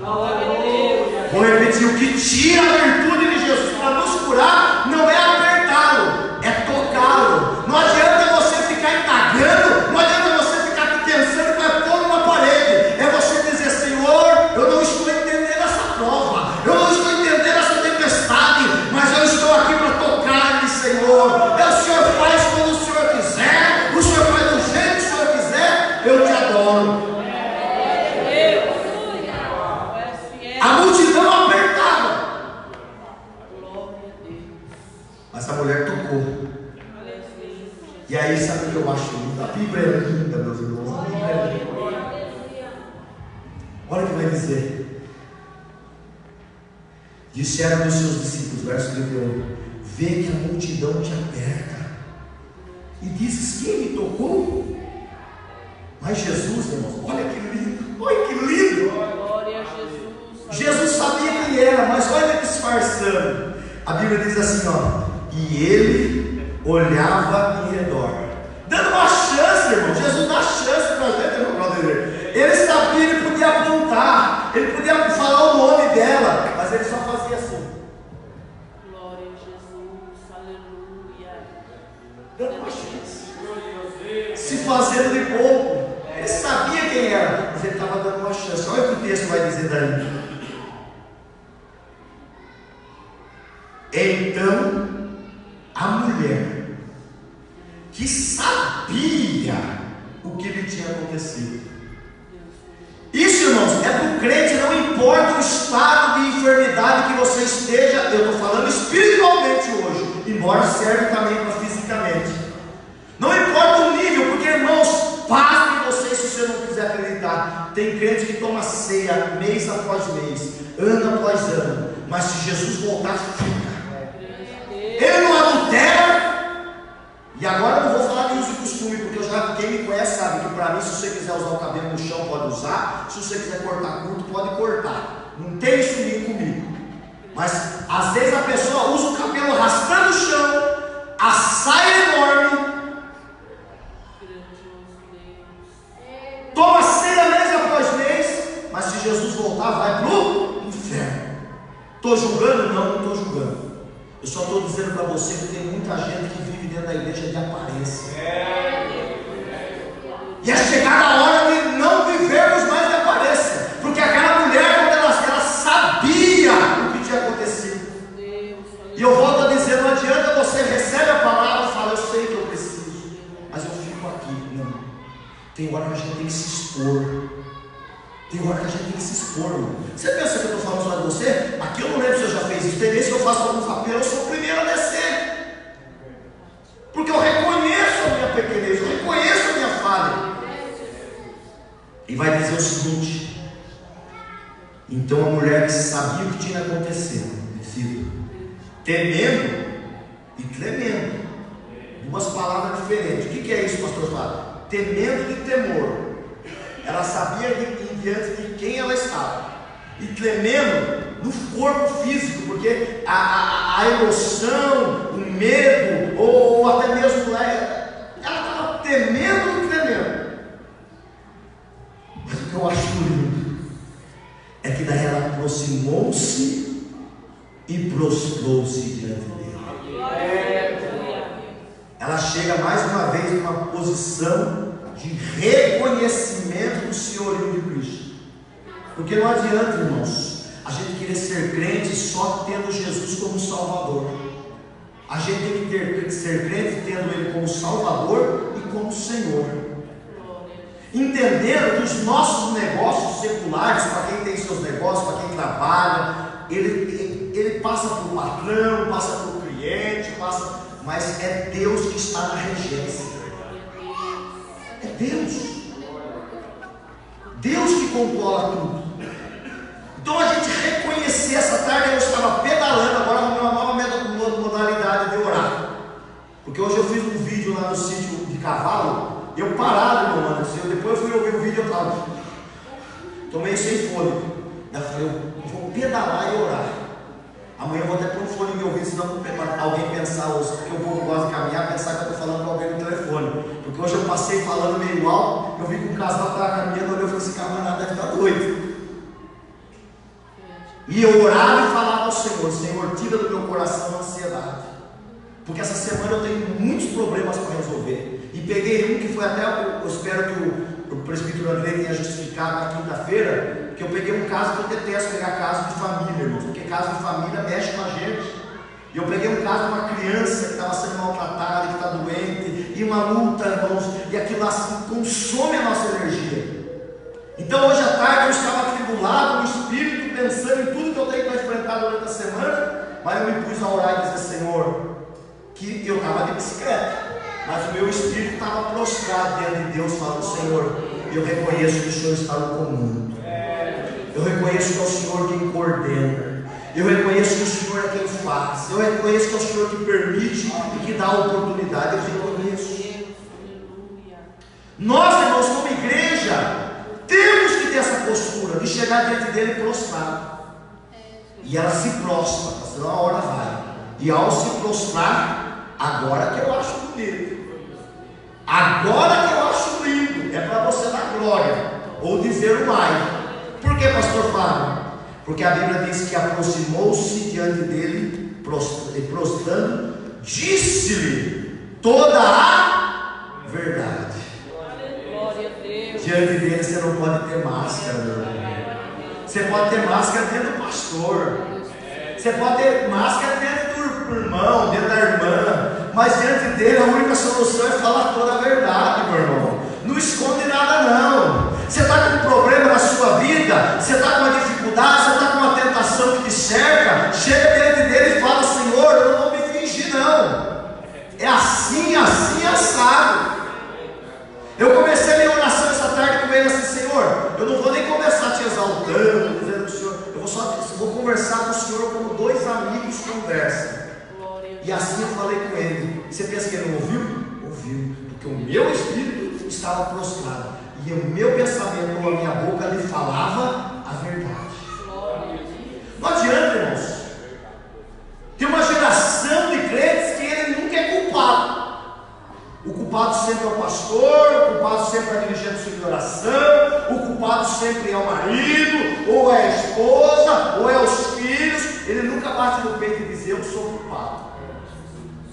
Vou repetir: o que tira a virtude de Jesus para nos curar não é apertá-lo, é tocá-lo. Não adianta você ficar indagando, não adianta você ficar pensando que vai pôr numa parede. É você dizer: Senhor, eu não estou entendendo essa prova, eu não estou entendendo essa tempestade, mas eu estou aqui para tocar-lhe, Senhor. O Senhor faz quando o Senhor quiser, o Senhor faz do jeito que o Senhor quiser, eu te adoro. A multidão apertava. aí sabe o que eu acho lindo? A Bíblia é linda, meus irmãos. A Bíblia é linda. Olha o que vai dizer. Disseram dos seus discípulos, verso 31, vê que a multidão te aperta e dizes, quem me tocou? Mas Jesus, irmãos, olha que lindo, olha que lindo. Glória a Jesus. Jesus sabia quem era, mas olha ele disfarçando. A Bíblia diz assim, ó, e ele olhava em redor, dando uma chance, irmão. Jesus dá chance para a gente, irmão. Ele sabia, ele podia apontar, ele podia falar o nome dela, mas ele só fazia assim. Glória a Jesus, aleluia. Dando uma chance, se fazendo de pouco. Ele sabia quem era, mas ele estava dando uma chance. Olha o que o texto vai dizer daí. Então a mulher, que sabia o que lhe tinha acontecido. Isso, irmãos, é para o crente, não importa o estado de enfermidade que você esteja, eu estou falando espiritualmente hoje, embora serve também para fisicamente. Não importa o nível, porque, irmãos, pasme vocês se você não quiser acreditar. Tem crente que toma ceia mês após mês, ano após ano, mas se Jesus voltar, fica. Ele não adultera. E agora eu não vou falar de uso e costume, porque quem me conhece sabe que para mim, se você quiser usar o cabelo no chão, pode usar. Se você quiser cortar curto, pode cortar. Não tem isso comigo. Mas às vezes a pessoa usa o cabelo arrastando o chão, a saia enorme, toma ceia mês após mês, mas se Jesus voltar, vai para o inferno. Estou julgando? Não estou julgando. Eu só estou dizendo para você que tem muita gente que vive dentro da igreja de aparência. E é chegada a hora de não vivermos mais de aparência, porque aquela mulher, quando ela sabia o que tinha acontecido. E eu volto a dizer, não adianta você recebe a palavra e fala, eu sei que eu preciso, mas eu fico aqui. Não. Tem hora que a gente tem que se expor. Tem hora que a gente tem que se expor, irmão. Você pensa que eu estou falando só de você? Aqui eu não lembro se eu já fiz isso. Tem vezes que eu faço algum papel, eu sou o primeiro a descer. Porque eu reconheço a minha pequenez, eu reconheço a minha falha. E vai dizer o seguinte: então a mulher que sabia o que tinha acontecido, temendo e tremendo. Duas palavras diferentes. O que é isso, pastor Fábio? Temendo de temor. Ela sabia diante de quem ela estava, e tremendo no corpo físico, porque a emoção, o medo, ou até mesmo ela estava temendo e tremendo. Mas o que eu acho lindo é que daí ela aproximou-se e prostrou-se diante dele. Ela chega mais uma vez numa posição de reconhecimento do senhorio de Cristo. Porque não adianta, irmãos, a gente querer ser crente só tendo Jesus como Salvador. A gente tem que ser crente tendo Ele como Salvador e como Senhor. Entendendo que os nossos negócios seculares, para quem tem seus negócios, para quem trabalha, ele passa por patrão, passa por cliente, mas é Deus que está na regência. É Deus. Deus que controla tudo. Então a gente reconhecer, essa tarde eu estava pedalando, agora uma nova modalidade de orar. Porque hoje eu fiz um vídeo lá no sítio de cavalo, eu parado, meu mano, depois eu fui ouvir o vídeo, eu estava tomei sem fôlego. Eu falei, eu vou pedalar e orar. Amanhã eu vou até pôr um fone no meu ouvido, senão alguém pensar, porque eu vou gosto de caminhar, pensar que eu estou falando com alguém no telefone. Porque hoje eu passei falando meio alto, eu vi que um casal estava caminhando, eu falei, esse camarada deve estar doido. E eu orava e falava ao Senhor, Senhor, tira do meu coração a ansiedade. Porque essa semana eu tenho muitos problemas para resolver. E peguei um que foi até, eu espero que o presbítero André tenha justificado na quinta-feira, que eu peguei um caso que eu detesto pegar caso de família, irmãos, porque caso de família mexe com a gente. E eu peguei um caso de uma criança que estava sendo maltratada, que está doente, e uma luta, irmãos, e aquilo assim consome a nossa energia. Então hoje à tarde eu estava atribulado no espírito, pensando em tudo que eu tenho para enfrentar durante a semana, mas eu me pus a orar e dizer, Senhor, que eu estava de bicicleta, Mas o meu espírito estava prostrado diante de Deus, falando: Senhor, eu reconheço que o Senhor está no comando. Eu reconheço que é o Senhor quem coordena. Eu reconheço que o Senhor é quem faz. Eu reconheço que é o Senhor que permite e que dá a oportunidade. Eu reconheço. Nós, irmãos, como igreja, temos que ter essa postura de chegar diante dele prostrado. E ela se prostra, senão a hora vai. E ao se prostrar, agora que eu acho bonito, agora que eu acho lindo, é para você dar glória ou dizer o ai. Por que, pastor Fábio? Porque a Bíblia diz que aproximou-se diante dele, prostrando, disse-lhe toda a verdade. Glória a Deus. Diante dele você não pode ter máscara, meu irmão. Você pode ter máscara dentro do pastor, você pode ter máscara dentro do irmão, dentro da irmã, mas diante dele a única solução é falar toda a verdade, meu irmão. Não esconde nada, não. Você está com um problema na sua vida, você está com uma dificuldade, você está com uma tentação que te cerca, chega diante dele e fala: Senhor, eu não vou me fingir, não. É assim, assim, assado. Eu comecei a minha oração essa tarde com ele assim: Senhor, eu não vou nem começar te exaltando, dizendo que o Senhor, eu vou conversar com o Senhor como dois amigos conversam. E assim eu falei com ele. Você pensa que ele não ouviu? Ouviu, porque o meu espírito estava prostrado e o meu pensamento com a minha boca lhe falava a verdade. Não adianta, irmãos. Tem uma geração de crentes que ele nunca é culpado. O culpado sempre é o pastor, o culpado sempre é a dirigente de oração, o culpado sempre é o marido, ou é a esposa, ou é os filhos. Ele nunca bate no peito e diz: eu sou culpado.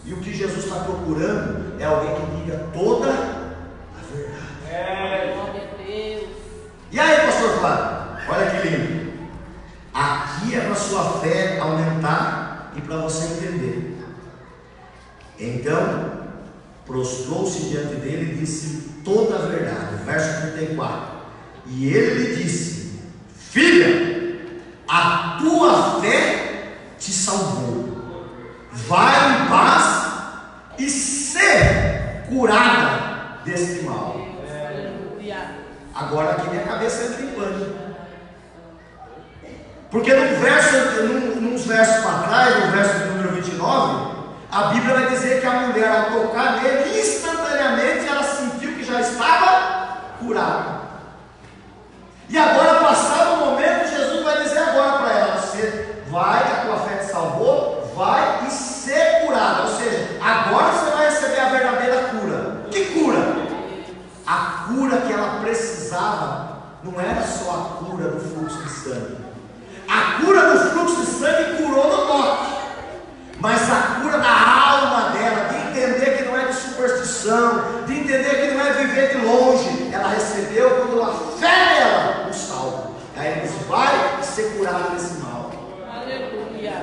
E o que Jesus está procurando é alguém que diga toda a verdade. Glória a Deus. E aí, pastor Flávio, olha que lindo. Aqui é para a sua fé aumentar e para você entender. Então prostrou-se diante dele e disse toda a verdade. Verso 34. E ele lhe disse: filha, a tua fé te salvou. Vai em paz e ser curada deste mal. Agora aqui minha cabeça entra em pânico. Porque nos versos para trás, no verso de número 29, a Bíblia vai dizer que a mulher, ao tocar nele, instantaneamente ela sentiu que já estava curada. E agora, passado o momento, Jesus vai dizer agora para ela: você vai, que a tua fé te salvou, vai e ser curada. Ou seja, agora você vai receber a verdadeira cura. Que cura? A cura que ela precisava não era só a cura do fluxo de sangue. A cura do fluxo de sangue curou no toque, mas a cura da alma dela, de entender que não é de superstição, de entender que não é viver de longe, ela recebeu quando a fé dela o salva. Aí ele diz: vai ser curado desse mal. Aleluia.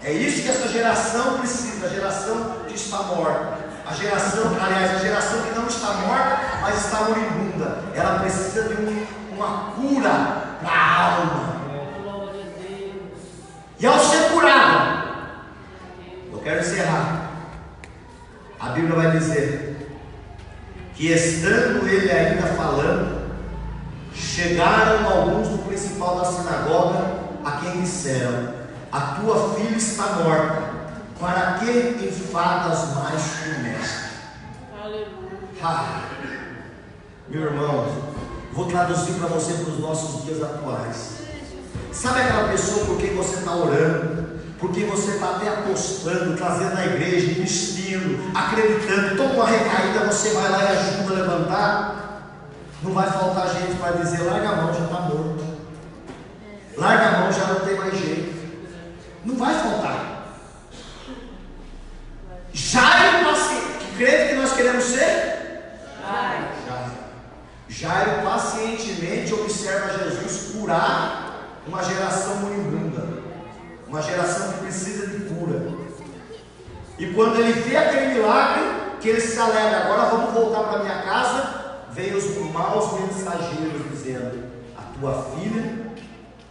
É isso que essa geração precisa, a geração que está morta. A geração que não está morta, mas está moribunda. Ela precisa de uma cura para a alma. Glória a Deus. E ao ser curada, eu quero encerrar. A Bíblia vai dizer que, estando ele ainda falando, chegaram alguns do principal da sinagoga, a quem disseram: a tua filha está morta, para que enfadas mais o mestre? Aleluia. Meu irmão, vou traduzir para você para os nossos dias atuais. Sabe aquela pessoa por quem você está orando, por quem você está até apostando, trazendo na igreja, investindo, acreditando, toma uma recaída, você vai lá e ajuda a levantar? Não vai faltar gente para dizer: larga a mão, já está morto, larga a mão, já não tem mais jeito. Não vai faltar. Jairo, que crente que nós queremos ser? Jairo pacientemente observa Jesus curar uma geração moribunda, uma geração que precisa de cura. E quando ele vê aquele milagre, que ele se alegra: agora vamos voltar para minha casa. Vem os maus mensageiros dizendo: a tua filha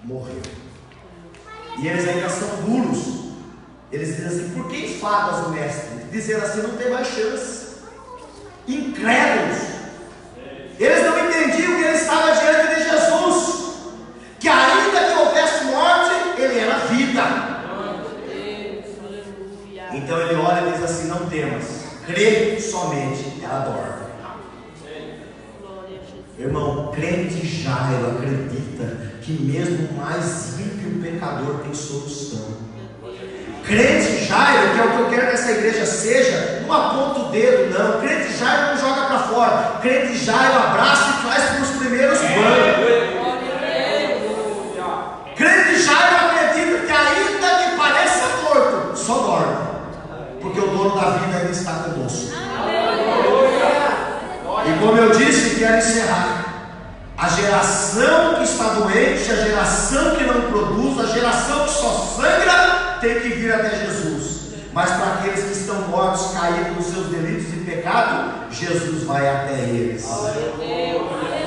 morreu. E eles ainda são duros. Eles dizem assim: por que enfadas o mestre? Dizendo assim: não tem mais chance. Incrédulos. Eles não entendiam que ele estava diante de Jesus, que ainda que houvesse morte, ele era vida. Então ele olha e diz assim: não temas, crê somente. Ela dorme. Irmão, crente Jairo acredita que mesmo o mais ímpio pecador tem solução. Crente Jairo, que é o que eu quero que essa igreja seja, não aponta o dedo, não. Crente Jairo não joga para fora. Crente Jairo abraça e traz para os primeiros bancos. Crente Jairo acredita que ainda que pareça morto, só dorme, porque o dono da vida ainda está conosco. E como eu disse, quero encerrar. A geração que está doente, a geração que não produz, a geração que só sangra, tem que vir até Jesus. Mas para aqueles que estão mortos, caídos nos seus delitos e pecado, Jesus vai até eles.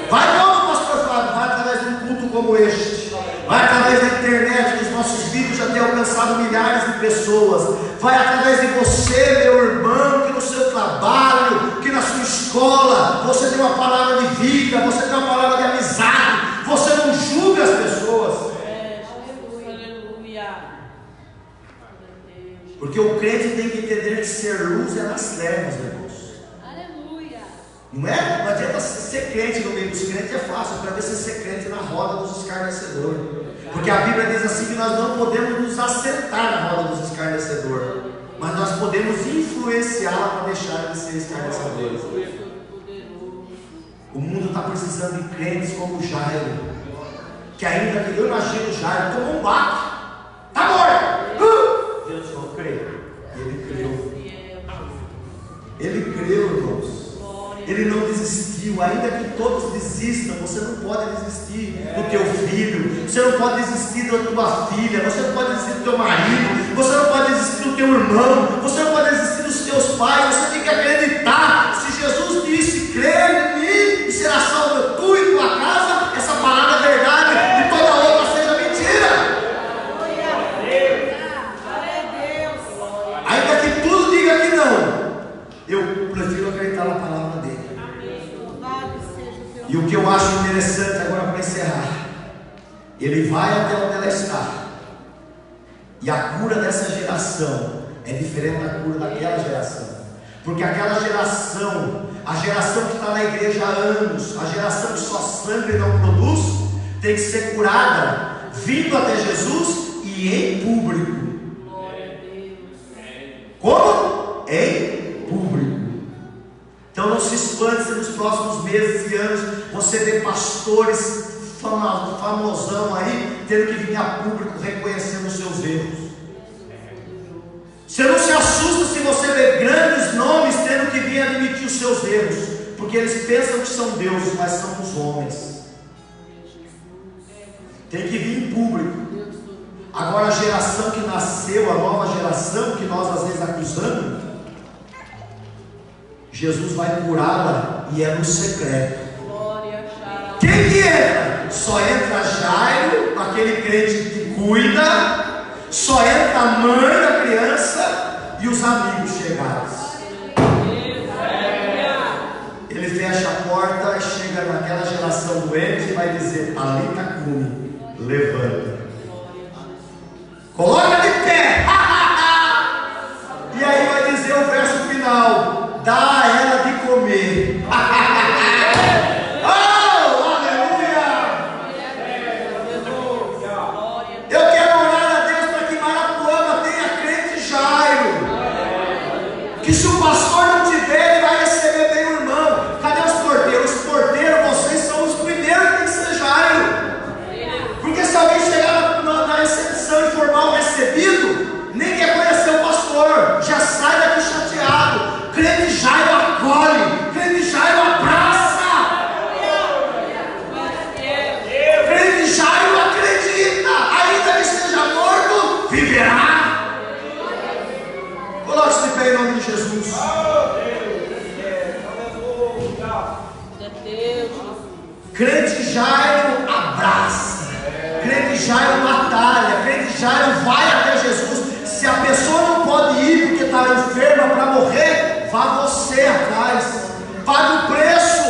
Vai como, pastor Flávio? Vai através de um culto como este. Vai através da internet, dos nossos vídeos já tem alcançado milhares de pessoas. Vai através de você, meu irmão, que no seu trabalho, que na sua escola, você tem uma palavra de vida, você tem uma palavra de amizade, você não julga as pessoas. Porque o crente tem que entender que ser luz é nas trevas, irmãos. Aleluia. Não é? Não adianta ser crente no meio dos crentes, é fácil. Para ver se ser crente na roda dos escarnecedores. Porque a Bíblia diz assim que nós não podemos nos assentar na roda dos escarnecedores, mas nós podemos influenciá-la para deixar de ser escarnecedores. O mundo está precisando de crentes como Jairo, que ainda que eu imagino Jairo como um baque, está morto. Deus falou: creio. E ele creu. Ele creu, irmãos. Ele não desistiu. Ainda que todos desistam, você não pode desistir do teu filho, você não pode desistir da tua filha, você não pode desistir do teu marido, você não pode desistir do teu irmão, você não pode desistir dos teus pais. Você tem que acreditar. Se Jesus disse: crê em mim e será salvo tu e tua casa, essa palavra é verdade e toda outra seja mentira. Ainda que tudo diga que não, eu prefiro acreditar na palavra dele. E o que eu acho interessante agora para encerrar, ele vai até onde ela está, e a cura dessa geração é diferente da cura daquela geração, porque aquela geração, a geração que está na igreja há anos, a geração que só sangra e não produz, tem que ser curada, vindo até Jesus e em público. Como? Em público. Então não se espante se nos próximos meses e anos você vê pastores famosão aí tendo que vir a público reconhecendo os seus erros. Você não se assusta se você vê grandes nomes tendo que vir admitir os seus erros, porque eles pensam que são deuses, mas são os homens. Tem que vir em público. Agora a geração que nasceu, a nova geração que nós às vezes acusamos, Jesus vai curá-la e é no secreto. Quem que entra? Só entra Jairo, aquele crente que cuida, só entra a mãe da criança e os amigos chegados. Ele fecha a porta e chega naquela geração doente e vai dizer: Talita cumi, levanta, coloca de pé. E aí vai dizer o verso final: dá a ela de comer. Oh, aleluia! Eu quero orar a Deus para que Marapuama tenha crente Jairo, que se o pastor não tiver, ele vai receber bem o irmão. Cadê os porteiros? Os porteiros, vocês são os primeiros que tem que ser Jairo, porque se alguém chegar na recepção e for mal recebido, nem quer conhecer o pastor, já sai daqui chateado. Crente Jairo acolhe, crente Jairo abraça, crente Jairo acredita, ainda que esteja morto, viverá. Coloque-se de pé em nome de Jesus. Crente Jairo abraça, crente Jairo batalha, crente Jairo vai até Jesus. Se a pessoa não pode ir porque está enferma para morrer, vá você atrás, pague o preço,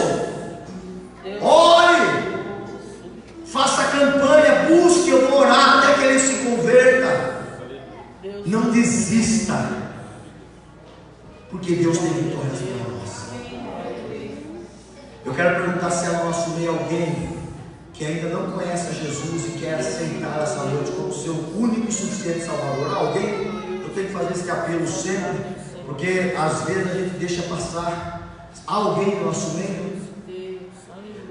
ore, faça campanha, busque, eu vou orar até que ele se converta. Não desista, porque Deus tem vitórias para nós. Eu quero perguntar se há no nosso meio alguém que ainda não conhece a Jesus e quer aceitar essa noite como seu único e suficiente Salvador. Alguém, eu tenho que fazer esse apelo sempre, porque às vezes a gente deixa passar. Há alguém no nosso meio?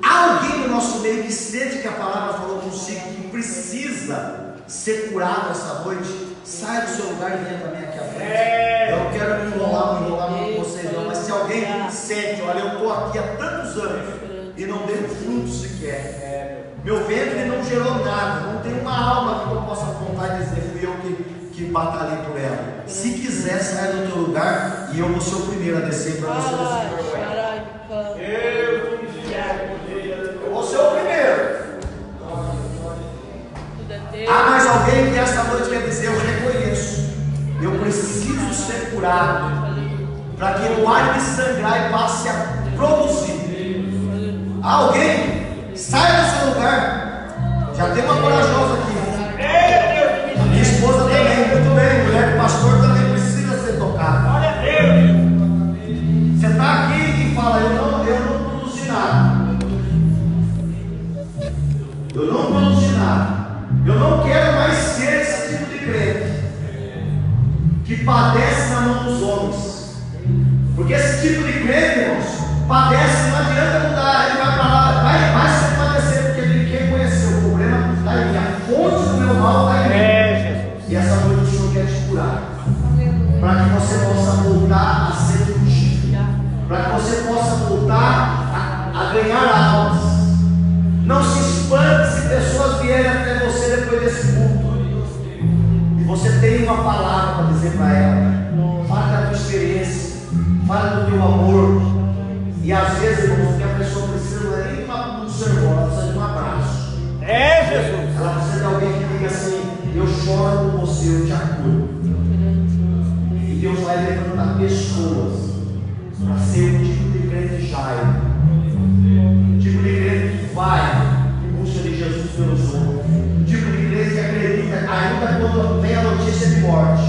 Há alguém no nosso meio que sente que a palavra falou consigo, que precisa ser curado essa noite? Saia do seu lugar e venha também aqui à frente. Eu não quero me enrolar com vocês não, mas se alguém sente, olha, eu estou aqui há tantos anos e não dei um fruto sequer, meu ventre não gerou nada, não tem uma alma que eu possa apontar e dizer, fui eu que batalhei por ela. Se quiser, saia do teu lugar e eu vou ser o primeiro a descer para você. Eu vou ser o primeiro. Há mais alguém que esta noite quer dizer, eu reconheço, eu preciso ser curado, para que eu pare de sangrar e passe a produzir. Há alguém? Saia do seu lugar. Já tem uma corajosa aqui. Minha esposa também, muito bem. Mulher do pastor também precisa ser tocada. Você está aqui e fala, eu não produzi nada. Eu não produzi nada. Eu não quero mais ser esse tipo de crente que padece na mão dos homens. Porque esse tipo de crente, irmãos, padece, não adianta mudar, ele vai para lá, vai sempre padecer, porque ele quer conhecer o problema está aí, a fonte do meu mal está aí. E essa noite o Senhor quer te curar, para que você possa voltar a ser ungido, para que você possa voltar a ganhar almas. Não se espante se pessoas vierem até você depois desse culto e você tem uma palavra para dizer para ela. Fala da tua experiência, fala do teu amor. E às vezes, irmãos, o que a pessoa precisa não é nem um sermão, ela precisa de um abraço. Jesus! Ela precisa de alguém que diga assim, eu choro com você, eu te acolho. E Deus vai levantar pessoas para ser o tipo de crente Jairo, o tipo de crente que vai em busca de Jesus pelos outros, o tipo de crente que acredita ainda quando vem a notícia de morte,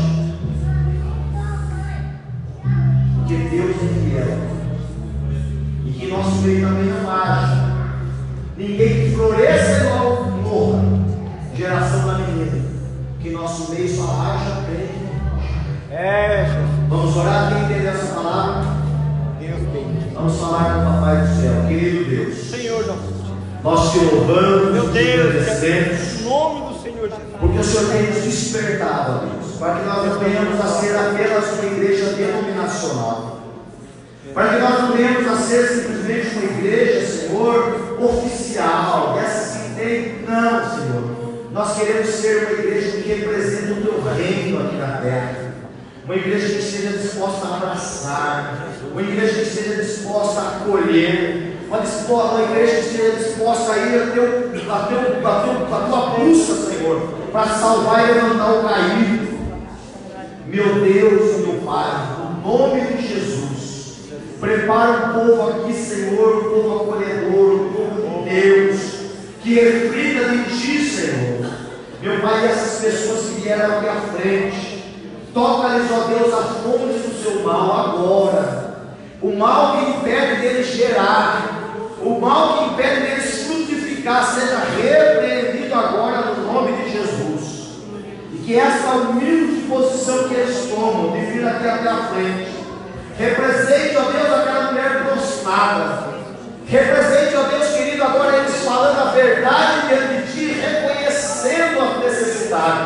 porque Deus é fiel. E que nosso meio também não haja ninguém que floresça igual morra, geração da menina. Que nosso meio só haja crente. Vamos orar, quem entender essa palavra? Deus bendito. Vamos falar com o Papai do céu, querido Deus. Senhor, nós te louvamos, meu Deus, te agradecemos, em nome do Senhor Jesus, porque o Senhor tem nos despertado, Deus, para que nós não venhamos a ser apenas uma igreja denominacional, para que nós não venhamos a ser simplesmente uma igreja, Senhor, oficial, essa que tem, não, Senhor. Nós queremos ser uma igreja que representa o teu reino aqui na terra, uma igreja que esteja disposta a abraçar, uma igreja que esteja disposta a acolher, uma igreja que esteja disposta a ir a tua busca, Senhor, para salvar e levantar o caído. Meu Deus, meu Pai, no nome de Jesus, prepara o povo aqui, Senhor, o povo acolhedor, o povo de Deus, que reflita de Ti, Senhor. Meu Pai, essas pessoas que vieram aqui à frente, toca-lhes, ó Deus, a fonte do seu mal agora. O mal que impede deles gerar, o mal que impede deles frutificar, seja repreendido agora no nome de Jesus. E que essa humilde posição que eles tomam de vir aqui até a frente represente, ó Deus, aquela mulher prostrada. Represente, ó Deus querido, agora eles falando a verdade diante de Ti, reconhecendo a necessidade.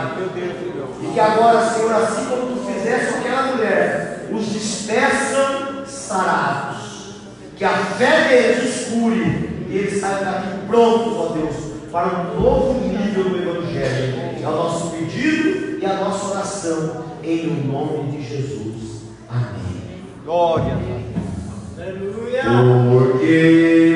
E que agora, Senhor, assim como Tu fizeste com aquela mulher, os despeçam sarados. Que a fé deles os cure e eles saiam daqui prontos, ó Deus, para um novo nível do Evangelho. É o nosso pedido e a nossa oração, em nome de Jesus. Amém. glória. Porque